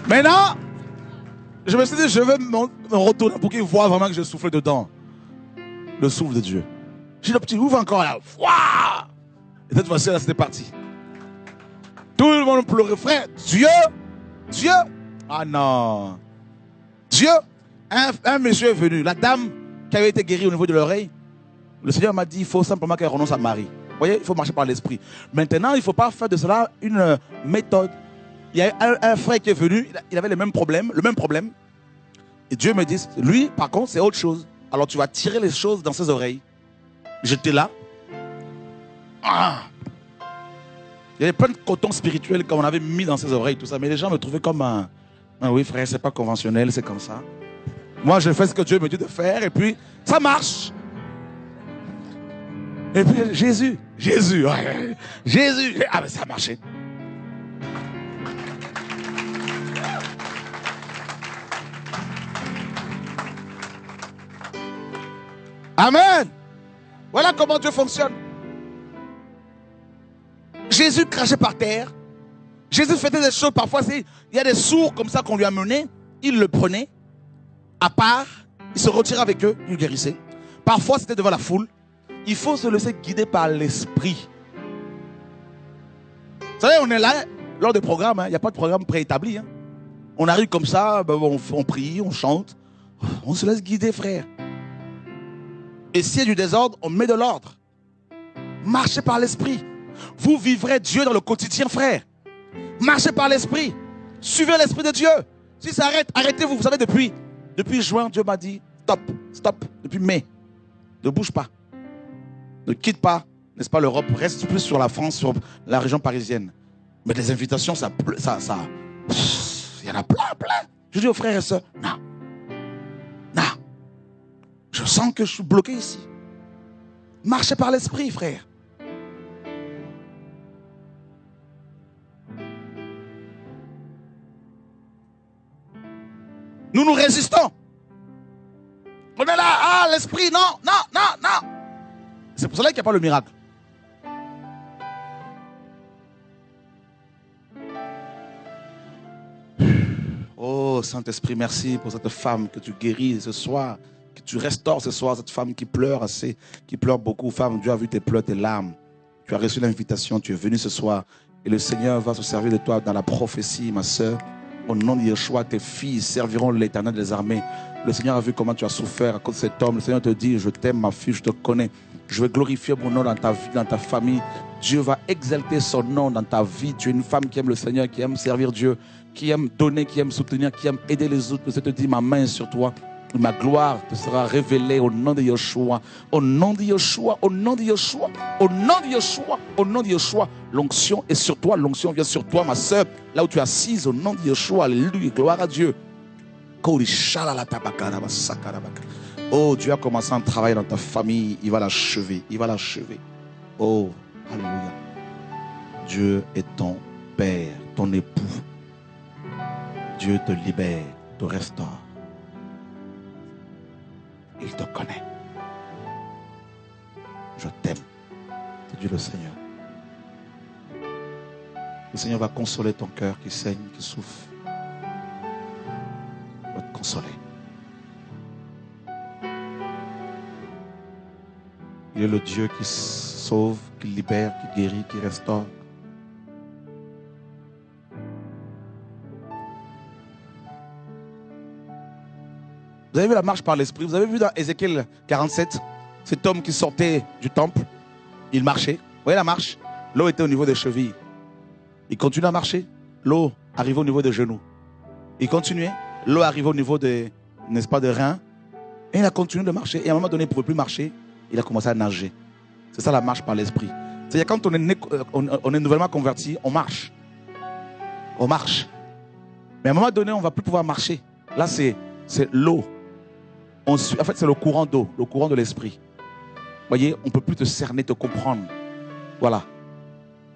Speaker 1: Maintenant, je me suis dit, je vais me retourner pour qu'il voit vraiment que je souffle dedans. Le souffle de Dieu. J'ai dit, le petit, ouvre encore là. Ouah! Et cette fois-ci, là, c'était parti. Tout le monde pleurait. Frère, Dieu. Ah non. Dieu, un monsieur est venu. La dame qui avait été guérie au niveau de l'oreille, le Seigneur m'a dit, il faut simplement qu'elle renonce à Marie. Vous voyez, il faut marcher par l'esprit. Maintenant, il ne faut pas faire de cela une méthode. Il y a un frère qui est venu, il avait le même problème. Et Dieu me dit, lui, par contre, c'est autre chose. Alors tu vas tirer les choses dans ses oreilles. J'étais là. Ah! Il y avait plein de coton spirituel qu'on avait mis dans ses oreilles, tout ça. Mais les gens me trouvaient comme un... Ah oui, frère, c'est pas conventionnel, c'est comme ça. Moi, je fais ce que Dieu me dit de faire et puis ça marche. Et puis Jésus. Ah ben ça a marché. Amen. Voilà comment Dieu fonctionne. Jésus crachait par terre. Jésus faisait des choses. Parfois, il y a des sourds comme ça qu'on lui a menés. Il le prenait à part. Il se retirait avec eux. Il guérissait. Parfois, c'était devant la foule. Il faut se laisser guider par l'esprit. Vous savez, on est là lors des programmes. Il n'y a pas de programme préétabli. On arrive comme ça. On prie, on chante. On se laisse guider, frère. Et s'il y a du désordre, on met de l'ordre. Marchez par l'esprit. Vous vivrez Dieu dans le quotidien, frère. Marchez par l'esprit. Suivez l'esprit de Dieu. Si ça arrête, arrêtez-vous. Vous savez, depuis juin, Dieu m'a dit, stop. Depuis mai, ne bouge pas. Ne quitte pas, n'est-ce pas, l'Europe. Reste plus sur la France, sur la région parisienne. Mais des invitations, il y en a plein. Je dis aux frères et sœurs, non. Je sens que je suis bloqué ici. Marchez par l'esprit, frère. Nous résistons. On est là, l'esprit, non. C'est pour cela qu'il n'y a pas le miracle. Oh, Saint-Esprit, merci pour cette femme que tu guéris ce soir, que tu restaures ce soir, cette femme qui pleure assez, qui pleure beaucoup. Femme, Dieu a vu tes pleurs, tes larmes. Tu as reçu l'invitation, tu es venu ce soir. Et le Seigneur va se servir de toi dans la prophétie, ma soeur. Au nom de Yeshua, tes filles serviront l'Éternel des armées. Le Seigneur a vu comment tu as souffert à cause de cet homme. Le Seigneur te dit, je t'aime ma fille, je te connais. Je vais glorifier mon nom dans ta vie, dans ta famille. Dieu va exalter son nom dans ta vie. Tu es une femme qui aime le Seigneur, qui aime servir Dieu, qui aime donner, qui aime soutenir, qui aime aider les autres. Le Seigneur te dit, ma main est sur toi. Ma gloire te sera révélée au nom de Yeshua. Au nom de Yeshua, au nom de Yeshua, au nom de Yeshua, au nom de Yeshua. L'onction est sur toi, l'onction vient sur toi, ma soeur. Là où tu es assise, au nom de Yeshua, alléluia, gloire à Dieu. Oh, Dieu a commencé un travail dans ta famille, il va l'achever, Oh, alléluia. Dieu est ton Père, ton époux. Dieu te libère, te restaure. Il te connaît. Je t'aime, te dit le Seigneur. Le Seigneur va consoler ton cœur qui saigne, qui souffre. Il va te consoler. Il est le Dieu qui sauve, qui libère, qui guérit, qui restaure. Vous avez vu la marche par l'esprit? Vous avez vu dans Ézéchiel 47, cet homme qui sortait du temple, il marchait. Vous voyez la marche? L'eau était au niveau des chevilles. Il continuait à marcher. L'eau arrivait au niveau des genoux. Il continuait. L'eau arrivait au niveau des, n'est-ce pas, des reins. Et il a continué de marcher. Et à un moment donné, il ne pouvait plus marcher. Il a commencé à nager. C'est ça la marche par l'esprit. C'est-à-dire quand on est nouvellement converti, on marche. On marche. Mais à un moment donné, on ne va plus pouvoir marcher. Là, c'est l'eau. En fait, c'est le courant d'eau, le courant de l'esprit. Vous voyez, on ne peut plus te cerner, te comprendre. Voilà.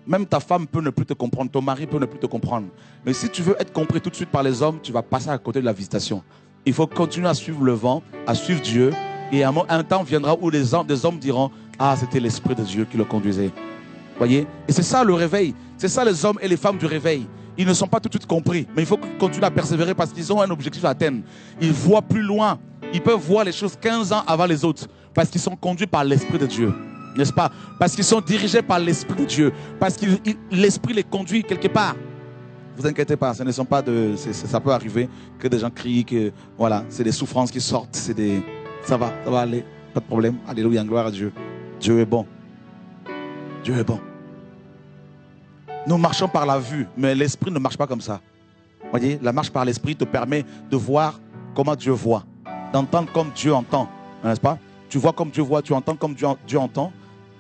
Speaker 1: Même ta femme peut ne plus te comprendre, ton mari peut ne plus te comprendre. Mais si tu veux être compris tout de suite par les hommes, tu vas passer à côté de la visitation. Il faut continuer à suivre le vent, à suivre Dieu. Et un temps viendra où des hommes diront, ah, c'était l'Esprit de Dieu qui le conduisait. Vous voyez? Et c'est ça le réveil. C'est ça les hommes et les femmes du réveil. Ils ne sont pas tout de suite compris. Mais il faut continuer à persévérer parce qu'ils ont un objectif à atteindre. Ils voient plus loin. Ils peuvent voir les choses 15 ans avant les autres. Parce qu'ils sont conduits par l'Esprit de Dieu. N'est-ce pas? Parce qu'ils sont dirigés par l'Esprit de Dieu. Parce que l'Esprit les conduit quelque part. Ne vous inquiétez pas, ce ne sont pas ça peut arriver que des gens crient, que voilà, c'est des souffrances qui sortent, ça va aller, pas de problème. Alléluia, gloire à Dieu. Dieu est bon. Dieu est bon. Nous marchons par la vue, mais l'Esprit ne marche pas comme ça. Vous voyez, la marche par l'Esprit te permet de voir comment Dieu voit, d'entendre comme Dieu entend, n'est-ce pas? Tu vois comme Dieu voit, tu entends comme Dieu entend,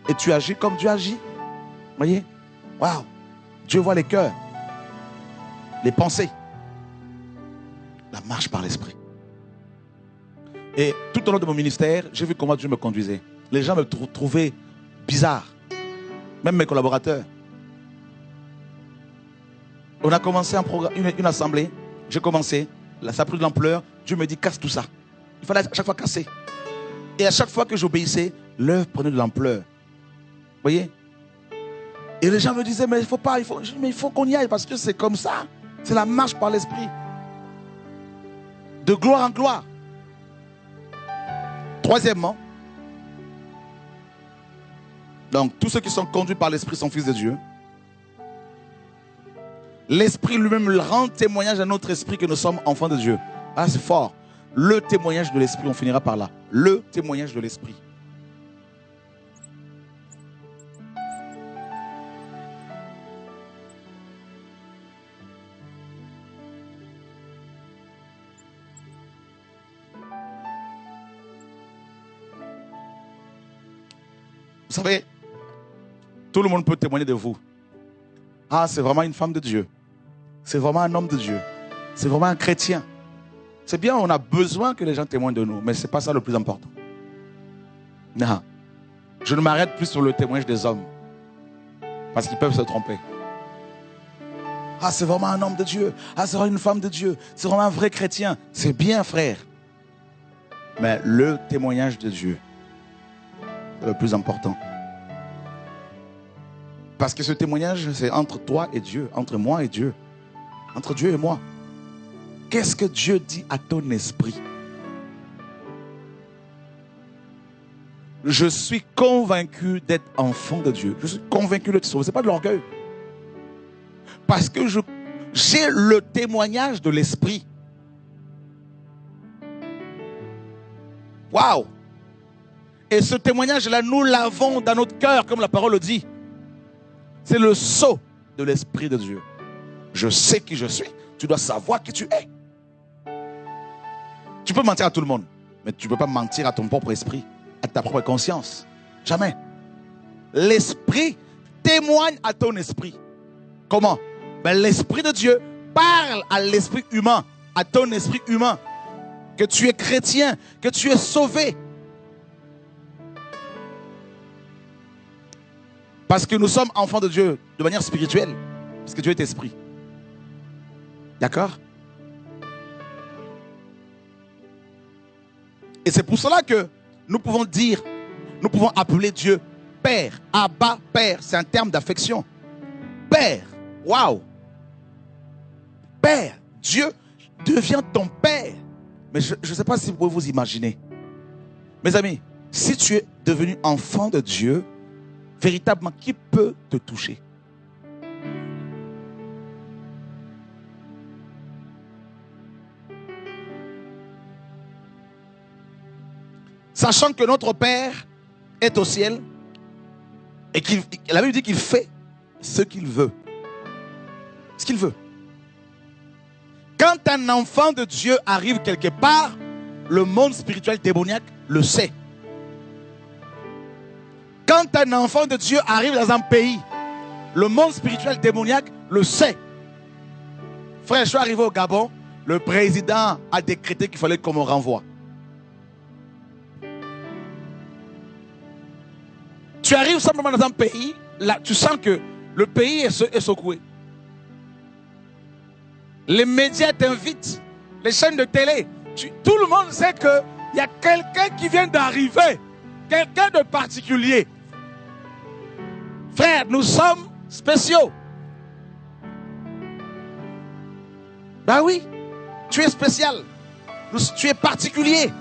Speaker 1: et tu agis comme Dieu agit. Vous voyez? Waouh! Dieu voit les cœurs, les pensées. La marche par l'Esprit. Et tout au long de mon ministère, j'ai vu comment Dieu me conduisait. Les gens me trouvaient bizarre, même mes collaborateurs. On a commencé une assemblée, j'ai commencé, ça a pris de l'ampleur, Dieu me dit casse tout ça. Il fallait à chaque fois casser. Et à chaque fois que j'obéissais, l'œuvre prenait de l'ampleur. Vous voyez? Et les gens me disaient, mais il faut pas, il faut qu'on y aille parce que c'est comme ça. C'est la marche par l'Esprit. De gloire en gloire. Troisièmement, donc tous ceux qui sont conduits par l'Esprit sont fils de Dieu. L'Esprit lui-même rend témoignage à notre esprit que nous sommes enfants de Dieu. Ah, c'est fort. Le témoignage de l'Esprit, on finira par là. Le témoignage de l'Esprit. Vous savez, tout le monde peut témoigner de vous. Ah, c'est vraiment une femme de Dieu. C'est vraiment un homme de Dieu. C'est vraiment un chrétien. C'est bien, on a besoin que les gens témoignent de nous, mais ce n'est pas ça le plus important. Non. Je ne m'arrête plus sur le témoignage des hommes. Parce qu'ils peuvent se tromper. Ah, c'est vraiment un homme de Dieu. Ah, c'est vraiment une femme de Dieu. C'est vraiment un vrai chrétien. C'est bien, frère. Mais le témoignage de Dieu, c'est le plus important. Parce que ce témoignage, c'est entre toi et Dieu, entre moi et Dieu, entre Dieu et moi. Qu'est-ce que Dieu dit à ton esprit? Je suis convaincu d'être enfant de Dieu. Je suis convaincu d'être sauvé. Ce n'est pas de l'orgueil. Parce que j'ai le témoignage de l'esprit. Waouh! Et ce témoignage-là, nous l'avons dans notre cœur, comme la parole le dit. C'est le sceau de l'Esprit de Dieu. Je sais qui je suis. Tu dois savoir qui tu es. Tu peux mentir à tout le monde, mais tu ne peux pas mentir à ton propre esprit, à ta propre conscience. Jamais. L'Esprit témoigne à ton esprit. Comment? Ben, l'Esprit de Dieu parle à l'esprit humain, à ton esprit humain, que tu es chrétien, que tu es sauvé. Parce que nous sommes enfants de Dieu de manière spirituelle. Parce que Dieu est esprit. D'accord? Et c'est pour cela que nous pouvons dire, nous pouvons appeler Dieu Père. Abba, Père, c'est un terme d'affection. Père, waouh! Père, Dieu devient ton Père. Mais je ne sais pas si vous pouvez vous imaginer. Mes amis, si tu es devenu enfant de Dieu, véritablement, qui peut te toucher? Sachant que notre Père est au ciel et la Bible dit qu'il fait ce qu'il veut. Ce qu'il veut. Quand un enfant de Dieu arrive quelque part, le monde spirituel démoniaque le sait. Quand un enfant de Dieu arrive dans un pays, le monde spirituel démoniaque le sait. Frère, je suis arrivé au Gabon, le président a décrété qu'il fallait qu'on me renvoie. Tu arrives simplement dans un pays, là, tu sens que le pays est secoué. Les médias t'invitent, les chaînes de télé. Tout le monde sait qu'il y a quelqu'un qui vient d'arriver, quelqu'un de particulier. Frère, nous sommes spéciaux. Ben oui, tu es spécial. Tu es particulier.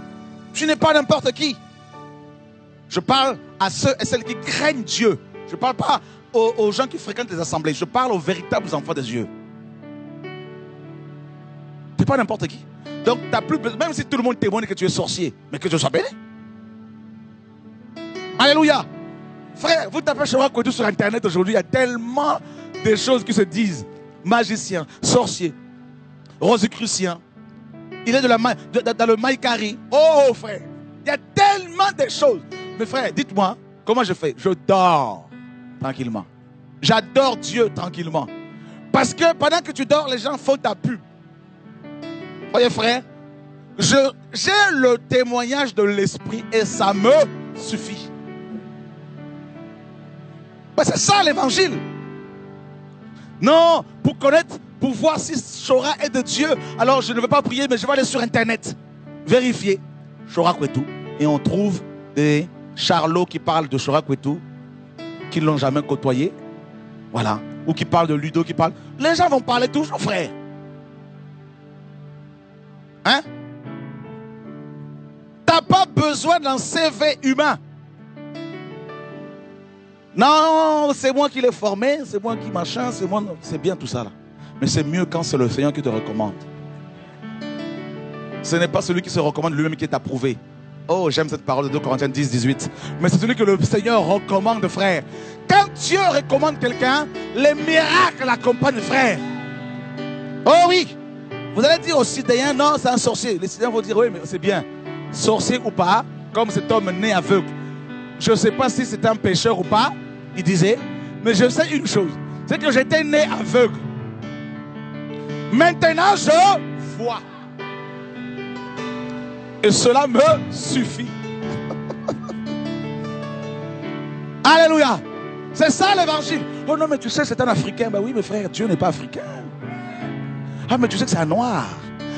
Speaker 1: Tu n'es pas n'importe qui. Je parle à ceux et celles qui craignent Dieu. Je ne parle pas aux gens qui fréquentent les assemblées. Je parle aux véritables enfants de Dieu. Tu n'es pas n'importe qui. Donc, t'as plus besoin, même si tout le monde témoigne que tu es sorcier, mais que tu sois béni. Alléluia. Frère, vous tapez Chora Kwetu sur Internet aujourd'hui, il y a tellement de choses qui se disent. Magicien, sorcier, rosicrucien. Il est dans le Maïkari. Oh frère, il y a tellement de choses. Mais frère, dites-moi, comment je fais? Je dors tranquillement. J'adore Dieu tranquillement. Parce que pendant que tu dors, les gens font ta pub. Voyez frère, j'ai le témoignage de l'esprit et ça me suffit. Ben, c'est ça l'évangile. Non, pour voir si Chora est de Dieu, alors je ne veux pas prier, mais je vais aller sur Internet, vérifier Chora Kwetu, et on trouve des charlots qui parlent de Chora Kwetu, qui ne l'ont jamais côtoyé, voilà, ou qui parlent de Ludo, qui parlent. Les gens vont parler toujours, frère. Hein? T'as pas besoin d'un CV humain. Non, c'est moi qui l'ai formé, c'est moi qui machin, c'est moi. C'est bien tout ça là. Mais c'est mieux quand c'est le Seigneur qui te recommande. Ce n'est pas celui qui se recommande lui-même qui est approuvé. Oh, j'aime cette parole de 2 Corinthiens 10, 18. Mais c'est celui que le Seigneur recommande, frère. Quand Dieu recommande quelqu'un, les miracles l'accompagnent, frère. Oh oui. Vous allez dire aux Sidéens, non, c'est un sorcier. Les Sidéens vont dire, oui, mais c'est bien. Sorcier ou pas, comme cet homme né aveugle. Je ne sais pas si c'est un pécheur ou pas, il disait, mais je sais une chose, c'est que j'étais né aveugle. Maintenant, je vois. Et cela me suffit. Alléluia. C'est ça l'évangile. Oh non, mais tu sais, c'est un Africain. Ben oui, mais frère, Dieu n'est pas africain. Ah, mais tu sais que c'est un noir.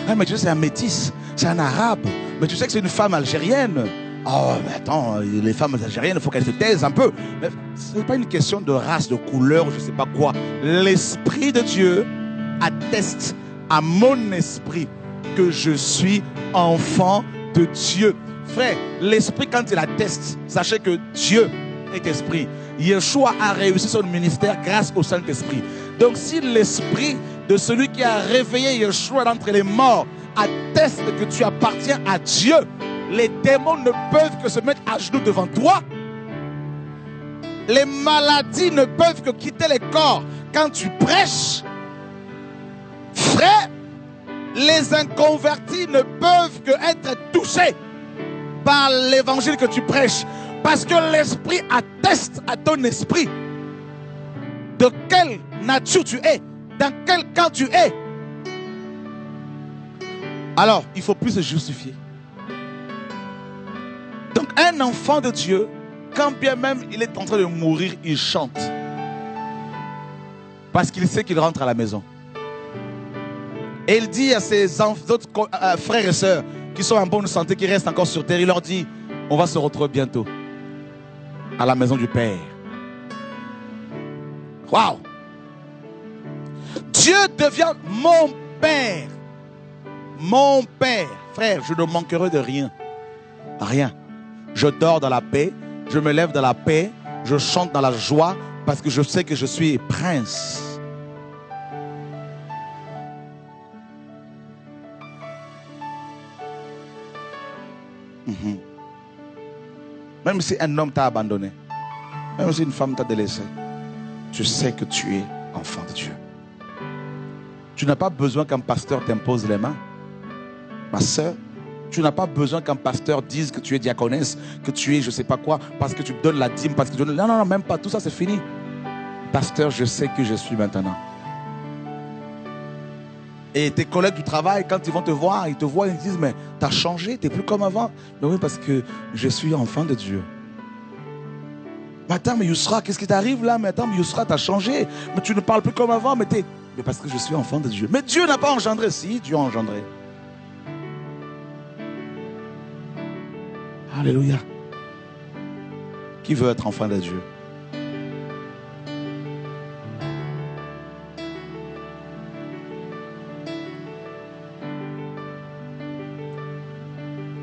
Speaker 1: Ah, mais tu sais que c'est un métis. C'est un arabe. Mais tu sais que c'est une femme algérienne. Oh, mais attends, les femmes algériennes, il faut qu'elles se taisent un peu. Mais ce n'est pas une question de race, de couleur, je ne sais pas quoi. L'Esprit de Dieu atteste à mon esprit que je suis enfant de Dieu. Frère, l'Esprit, quand il atteste, sachez que Dieu est Esprit. Yeshua a réussi son ministère grâce au Saint-Esprit. Donc si l'Esprit de celui qui a réveillé Yeshua d'entre les morts atteste que tu appartiens à Dieu, les démons ne peuvent que se mettre à genoux devant toi. Les maladies ne peuvent que quitter les corps quand tu prêches. Frère, les inconvertis ne peuvent que être touchés par l'évangile que tu prêches. Parce que l'Esprit atteste à ton esprit de quelle nature tu es, dans quel camp tu es. Alors, il ne faut plus se justifier. Donc, un enfant de Dieu, quand bien même il est en train de mourir, il chante. Parce qu'il sait qu'il rentre à la maison. Et il dit à ses autres frères et sœurs qui sont en bonne santé, qui restent encore sur terre, il leur dit, on va se retrouver bientôt à la maison du Père. Waouh! Dieu devient mon Père. Mon Père. Frère, je ne manquerai de rien. Rien. Je dors dans la paix. Je me lève dans la paix. Je chante dans la joie parce que je sais que je suis prince. Même si un homme t'a abandonné, même si une femme t'a délaissé, tu sais que tu es enfant de Dieu. Tu n'as pas besoin qu'un pasteur t'impose les mains. Ma soeur, tu n'as pas besoin qu'un pasteur dise que tu es diaconesse, que tu es je ne sais pas quoi, parce que tu donnes la dîme, parce que tu donnes... Non, non, non, même pas. Tout ça, c'est fini. Pasteur, je sais que je suis maintenant. Et tes collègues du travail, quand ils vont te voir, ils disent, mais tu as changé, tu n'es plus comme avant. Mais oui, parce que je suis enfant de Dieu. Mais attends, mais Yousra, qu'est-ce qui t'arrive là? Mais attends, mais Yousra, tu as changé. Mais tu ne parles plus comme avant, mais parce que je suis enfant de Dieu. Mais Dieu n'a pas engendré. Si, Dieu a engendré. Alléluia. Qui veut être enfant de Dieu?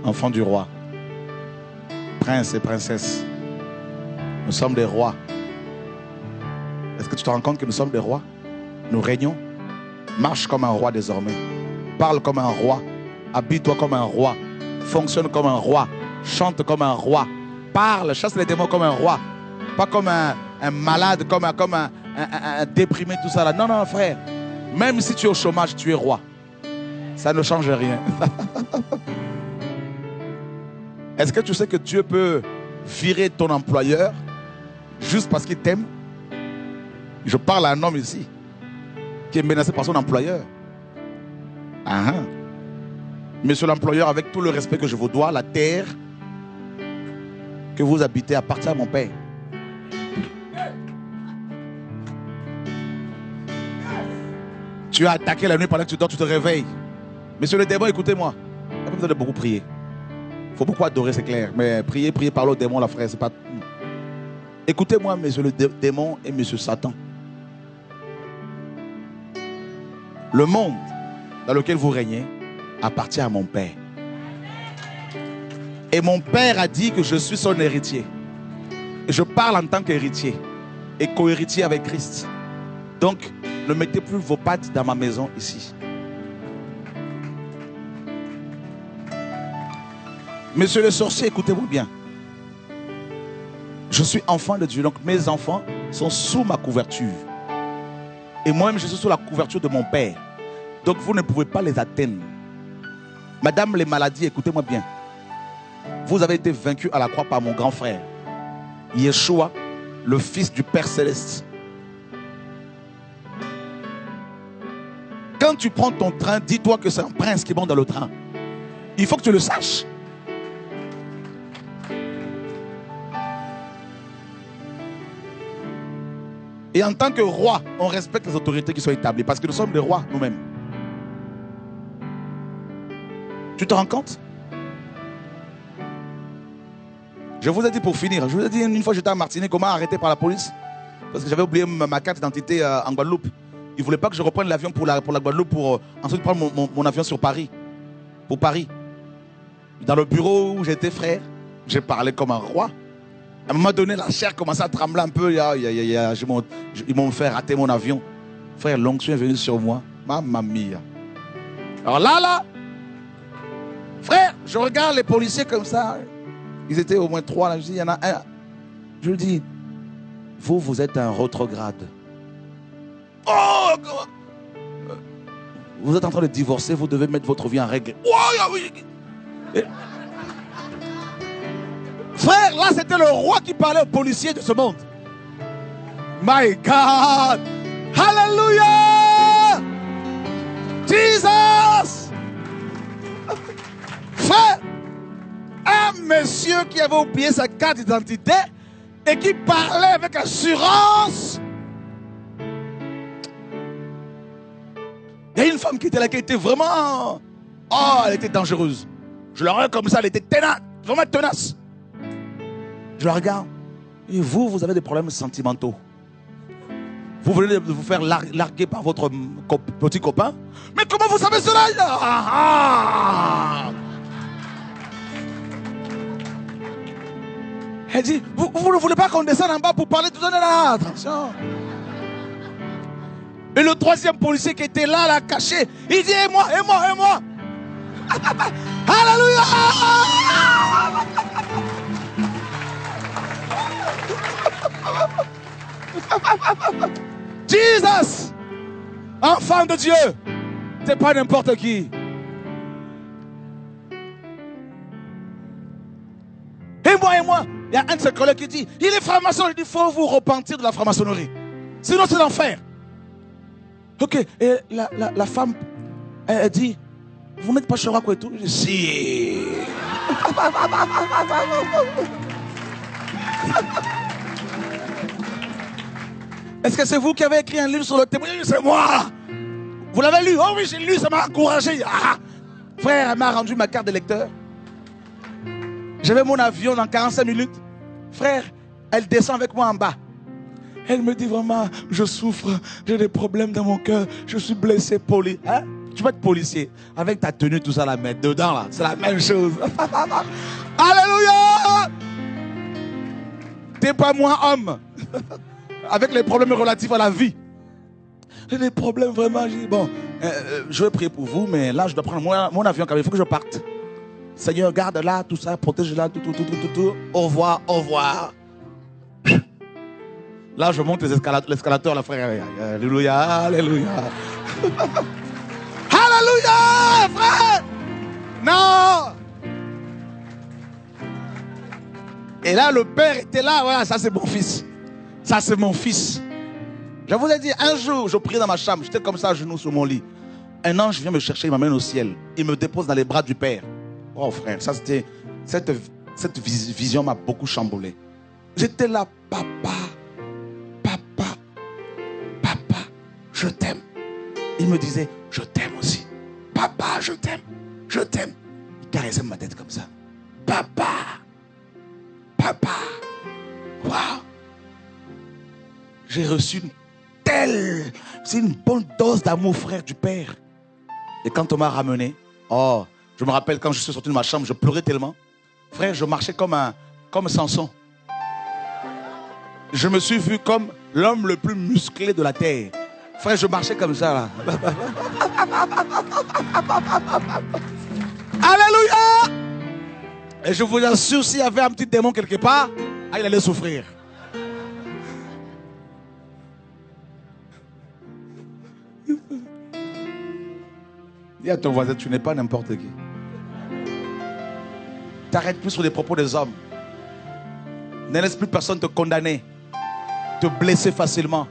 Speaker 1: Enfant du roi. Prince et princesse. Nous sommes des rois. Est-ce que tu te rends compte que nous sommes des rois? Nous régnons. Marche comme un roi désormais. Parle comme un roi. Habille-toi comme un roi. Fonctionne comme un roi. Chante comme un roi. Parle, chasse les démons comme un roi. Pas comme un malade, comme un déprimé, tout ça là. Non, non, frère. Même si tu es au chômage, tu es roi. Ça ne change rien. Est-ce que tu sais que Dieu peut virer ton employeur juste parce qu'il t'aime? Je parle à un homme ici qui est menacé par son employeur. Monsieur l'employeur, avec tout le respect que je vous dois, la terre que vous habitez appartient à mon père. Tu as attaqué la nuit pendant que tu dors, tu te réveilles. Monsieur le démon, écoutez-moi. Il n'y a pas besoin de beaucoup prier. Il faut beaucoup adorer, c'est clair. Mais prier, parler au démon, la frère, c'est pas... Écoutez-moi, monsieur le démon et monsieur Satan. Le monde dans lequel vous régnez appartient à mon Père. Et mon Père a dit que je suis son héritier. Et je parle en tant qu'héritier et co-héritier avec Christ. Donc, ne mettez plus vos pattes dans ma maison ici. Monsieur le sorcier, écoutez-vous bien. Je suis enfant de Dieu, donc mes enfants sont sous ma couverture. Et moi-même, je suis sous la couverture de mon Père. Donc, vous ne pouvez pas les atteindre. Madame, les maladies, écoutez-moi bien. Vous avez été vaincu à la croix par mon grand frère, Yeshua, le Fils du Père Céleste. Quand tu prends ton train, dis-toi que c'est un prince qui monte dans le train. Il faut que tu le saches. Et en tant que roi, on respecte les autorités qui sont établies parce que nous sommes des rois nous-mêmes. Tu te rends compte? Je vous ai dit pour finir, je vous ai dit une fois j'étais à Martinique, comment arrêté par la police parce que j'avais oublié ma carte d'identité en Guadeloupe. Ils ne voulaient pas que je reprenne l'avion pour la Guadeloupe pour ensuite prendre mon avion sur Paris. Pour Paris. Dans le bureau où j'étais frère, j'ai parlé comme un roi. À un moment donné, la chair commençait à trembler un peu. Ils m'ont fait rater mon avion. Frère, l'onction est venue sur moi. Mamma mia. Alors là, frère, je regarde les policiers comme ça. Ils étaient au moins 3. Là. Je dis, il y en a un. Je lui dis, vous êtes un rétrograde. Oh, vous êtes en train de divorcer, vous devez mettre votre vie en règle. Oh, oui. Frère, là c'était le roi qui parlait aux policiers de ce monde. My God. Hallelujah. Jesus. Frère, un monsieur qui avait oublié sa carte d'identité et qui parlait avec assurance. Il y a une femme qui était là, qui était vraiment... Oh, elle était dangereuse. Je la regarde comme ça, elle était tenace, vraiment tenace. Je la regarde. Et vous avez des problèmes sentimentaux. Vous venez de vous faire larguer par votre petit copain. Mais comment vous savez cela? Elle dit, vous ne voulez pas qu'on descende en bas pour parler tout ça? Là, attention. Et le troisième policier qui était là, l'a caché. Il dit, et moi. Alléluia. Jesus, enfant de Dieu, c'est pas n'importe qui. Et moi, il y a un de ses collègues qui dit, il est franc-maçon, il dit, il faut vous repentir de la franc-maçonnerie. Sinon c'est l'enfer. Ok, et la femme, elle dit, vous n'êtes pas Chorako et tout? Je dis, si. Est-ce que c'est vous qui avez écrit un livre sur le témoignage? C'est moi. Vous l'avez lu? Oh oui, j'ai lu, ça m'a encouragé. Ah. Frère, elle m'a rendu ma carte de lecteur. J'avais mon avion dans 45 minutes. Frère, elle descend avec moi en bas. Elle me dit vraiment, je souffre, j'ai des problèmes dans mon cœur, je suis blessé, hein? Tu vas être policier. Avec ta tenue, tout ça, la mettre dedans, là. C'est la même chose. Alléluia! T'es pas moins homme. Avec les problèmes relatifs à la vie. J'ai des problèmes vraiment. J'ai dit, bon, je vais prier pour vous, mais là, je dois prendre mon avion car il faut que je parte. Seigneur, garde là, tout ça, protège là, tout. Au revoir. Là, je monte l'escalateur, là, frère. Alléluia, alléluia. Alléluia, frère. Non. Et là, le père était là. Voilà, ça, c'est mon fils. Ça, c'est mon fils. Je vous ai dit, un jour, je priais dans ma chambre. J'étais comme ça, à genoux sur mon lit. Un ange vient me chercher, il m'amène au ciel. Il me dépose dans les bras du père. Oh, frère, ça, c'était... Cette vision m'a beaucoup chamboulé. J'étais là, papa, je t'aime. Il me disait, je t'aime aussi. Papa, je t'aime. Il caressait ma tête comme ça. Papa. Waouh. J'ai reçu c'est une bonne dose d'amour, frère, du père. Et quand on m'a ramené, oh, je me rappelle quand je suis sorti de ma chambre, je pleurais tellement. Frère, je marchais comme Samson. Je me suis vu comme l'homme le plus musclé de la terre. Frère, je marchais comme ça, là. Alléluia! Et je vous assure, s'il y avait un petit démon quelque part, il allait souffrir. Dis à ton voisin, tu n'es pas n'importe qui. T'arrêtes plus sur les propos des hommes. Ne laisse plus personne te condamner, te blesser facilement.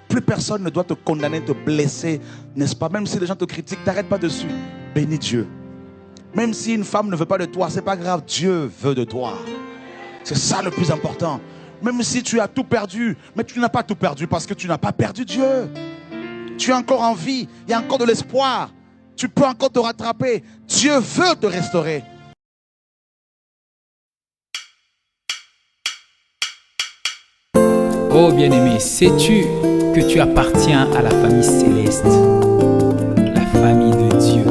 Speaker 1: Plus personne ne doit te condamner, te blesser, n'est-ce pas? Même si les gens te critiquent, t'arrêtes pas dessus. Bénis Dieu. Même si une femme ne veut pas de toi, c'est pas grave, Dieu veut de toi. C'est ça le plus important. Même si tu as tout perdu, mais tu n'as pas tout perdu parce que tu n'as pas perdu Dieu. Tu es encore en vie, il y a encore de l'espoir. Tu peux encore te rattraper. Dieu veut te restaurer.
Speaker 3: Oh bien-aimé, sais-tu que tu appartiens à la famille céleste, la famille de Dieu,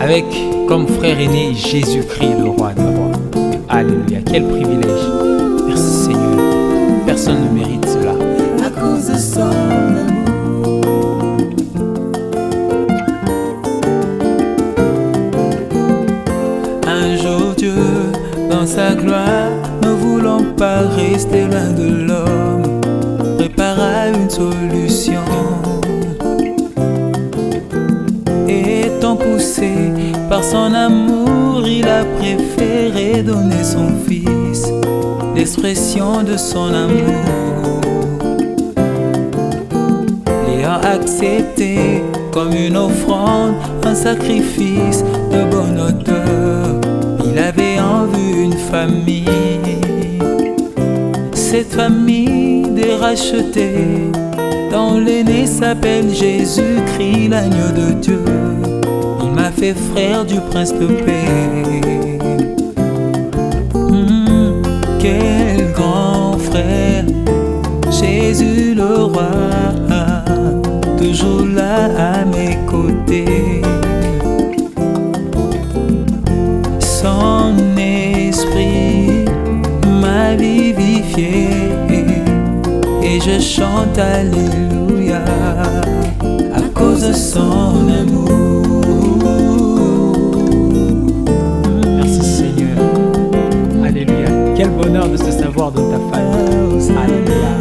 Speaker 3: avec comme frère aîné Jésus-Christ, le roi des rois. Alléluia, quel privilège. Merci Seigneur, personne ne mérite cela.
Speaker 4: À cause de son amour. Un jour Dieu, dans sa gloire, ne voulant pas rester loin de l'homme, prépara une solution. Étant poussé par son amour, il a préféré donner son fils, l'expression de son amour. L'ayant accepté comme une offrande, un sacrifice de bonne odeur, il avait en vue une famille. Cette famille des rachetés, dont l'aîné s'appelle Jésus-Christ, l'agneau de Dieu. Il m'a fait frère du prince de paix. Quel grand frère, Jésus le roi, toujours là à mes côtés. Son esprit vivifié et je chante Alléluia à cause de son amour.
Speaker 3: Merci Seigneur. Alléluia. Quel bonheur de se savoir dans ta famille. Alléluia.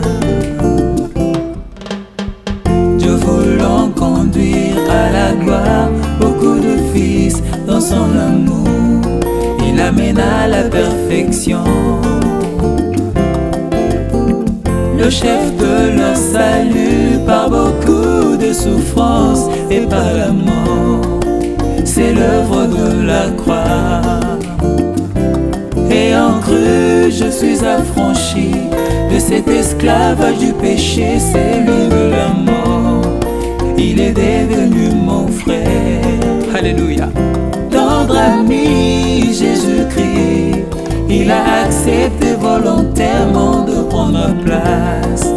Speaker 4: Dieu voulant conduire à la gloire beaucoup de fils dans son amour, il amène à la perfection le chef de leur salut par beaucoup de souffrances et par la mort. C'est l'œuvre de la croix. Ayant cru, je suis affranchi de cet esclavage du péché, c'est lui de la mort. Il est devenu mon frère.
Speaker 3: Alléluia.
Speaker 4: Tendre ami Jésus-Christ, il a accepté volontairement de prendre ma place.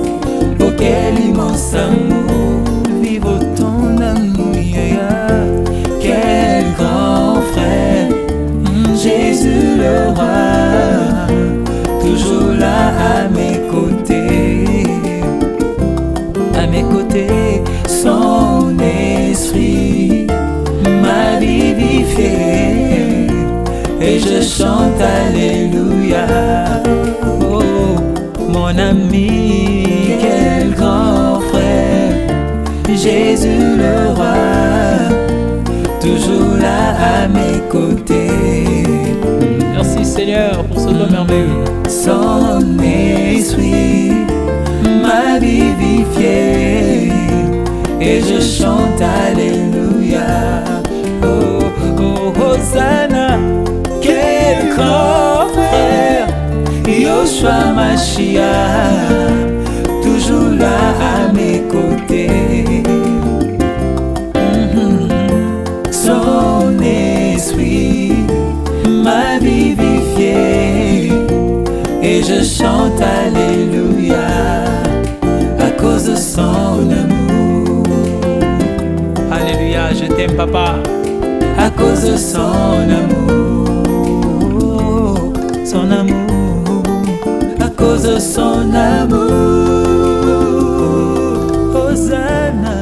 Speaker 4: Oh, quel immense amour, vive ton amour, quel grand frère, Jésus le roi, toujours là à mes côtés, son esprit m'a vivifié et je chante Alléluia. Oh, mon ami, quel grand frère, Jésus le roi, toujours là à mes côtés.
Speaker 3: Merci Seigneur pour ce don merveilleux.
Speaker 4: Son esprit m'a vivifié et je chante Alléluia. Oh, oh, Hosanna, quel grand frère, Yoshua Mashiach, toujours là à mes côtés. Son esprit m'a vivifié et je chante Alléluia à cause de son amour.
Speaker 3: Alléluia, je t'aime papa.
Speaker 4: À cause de son amour, à cause de son amour. Hosanna.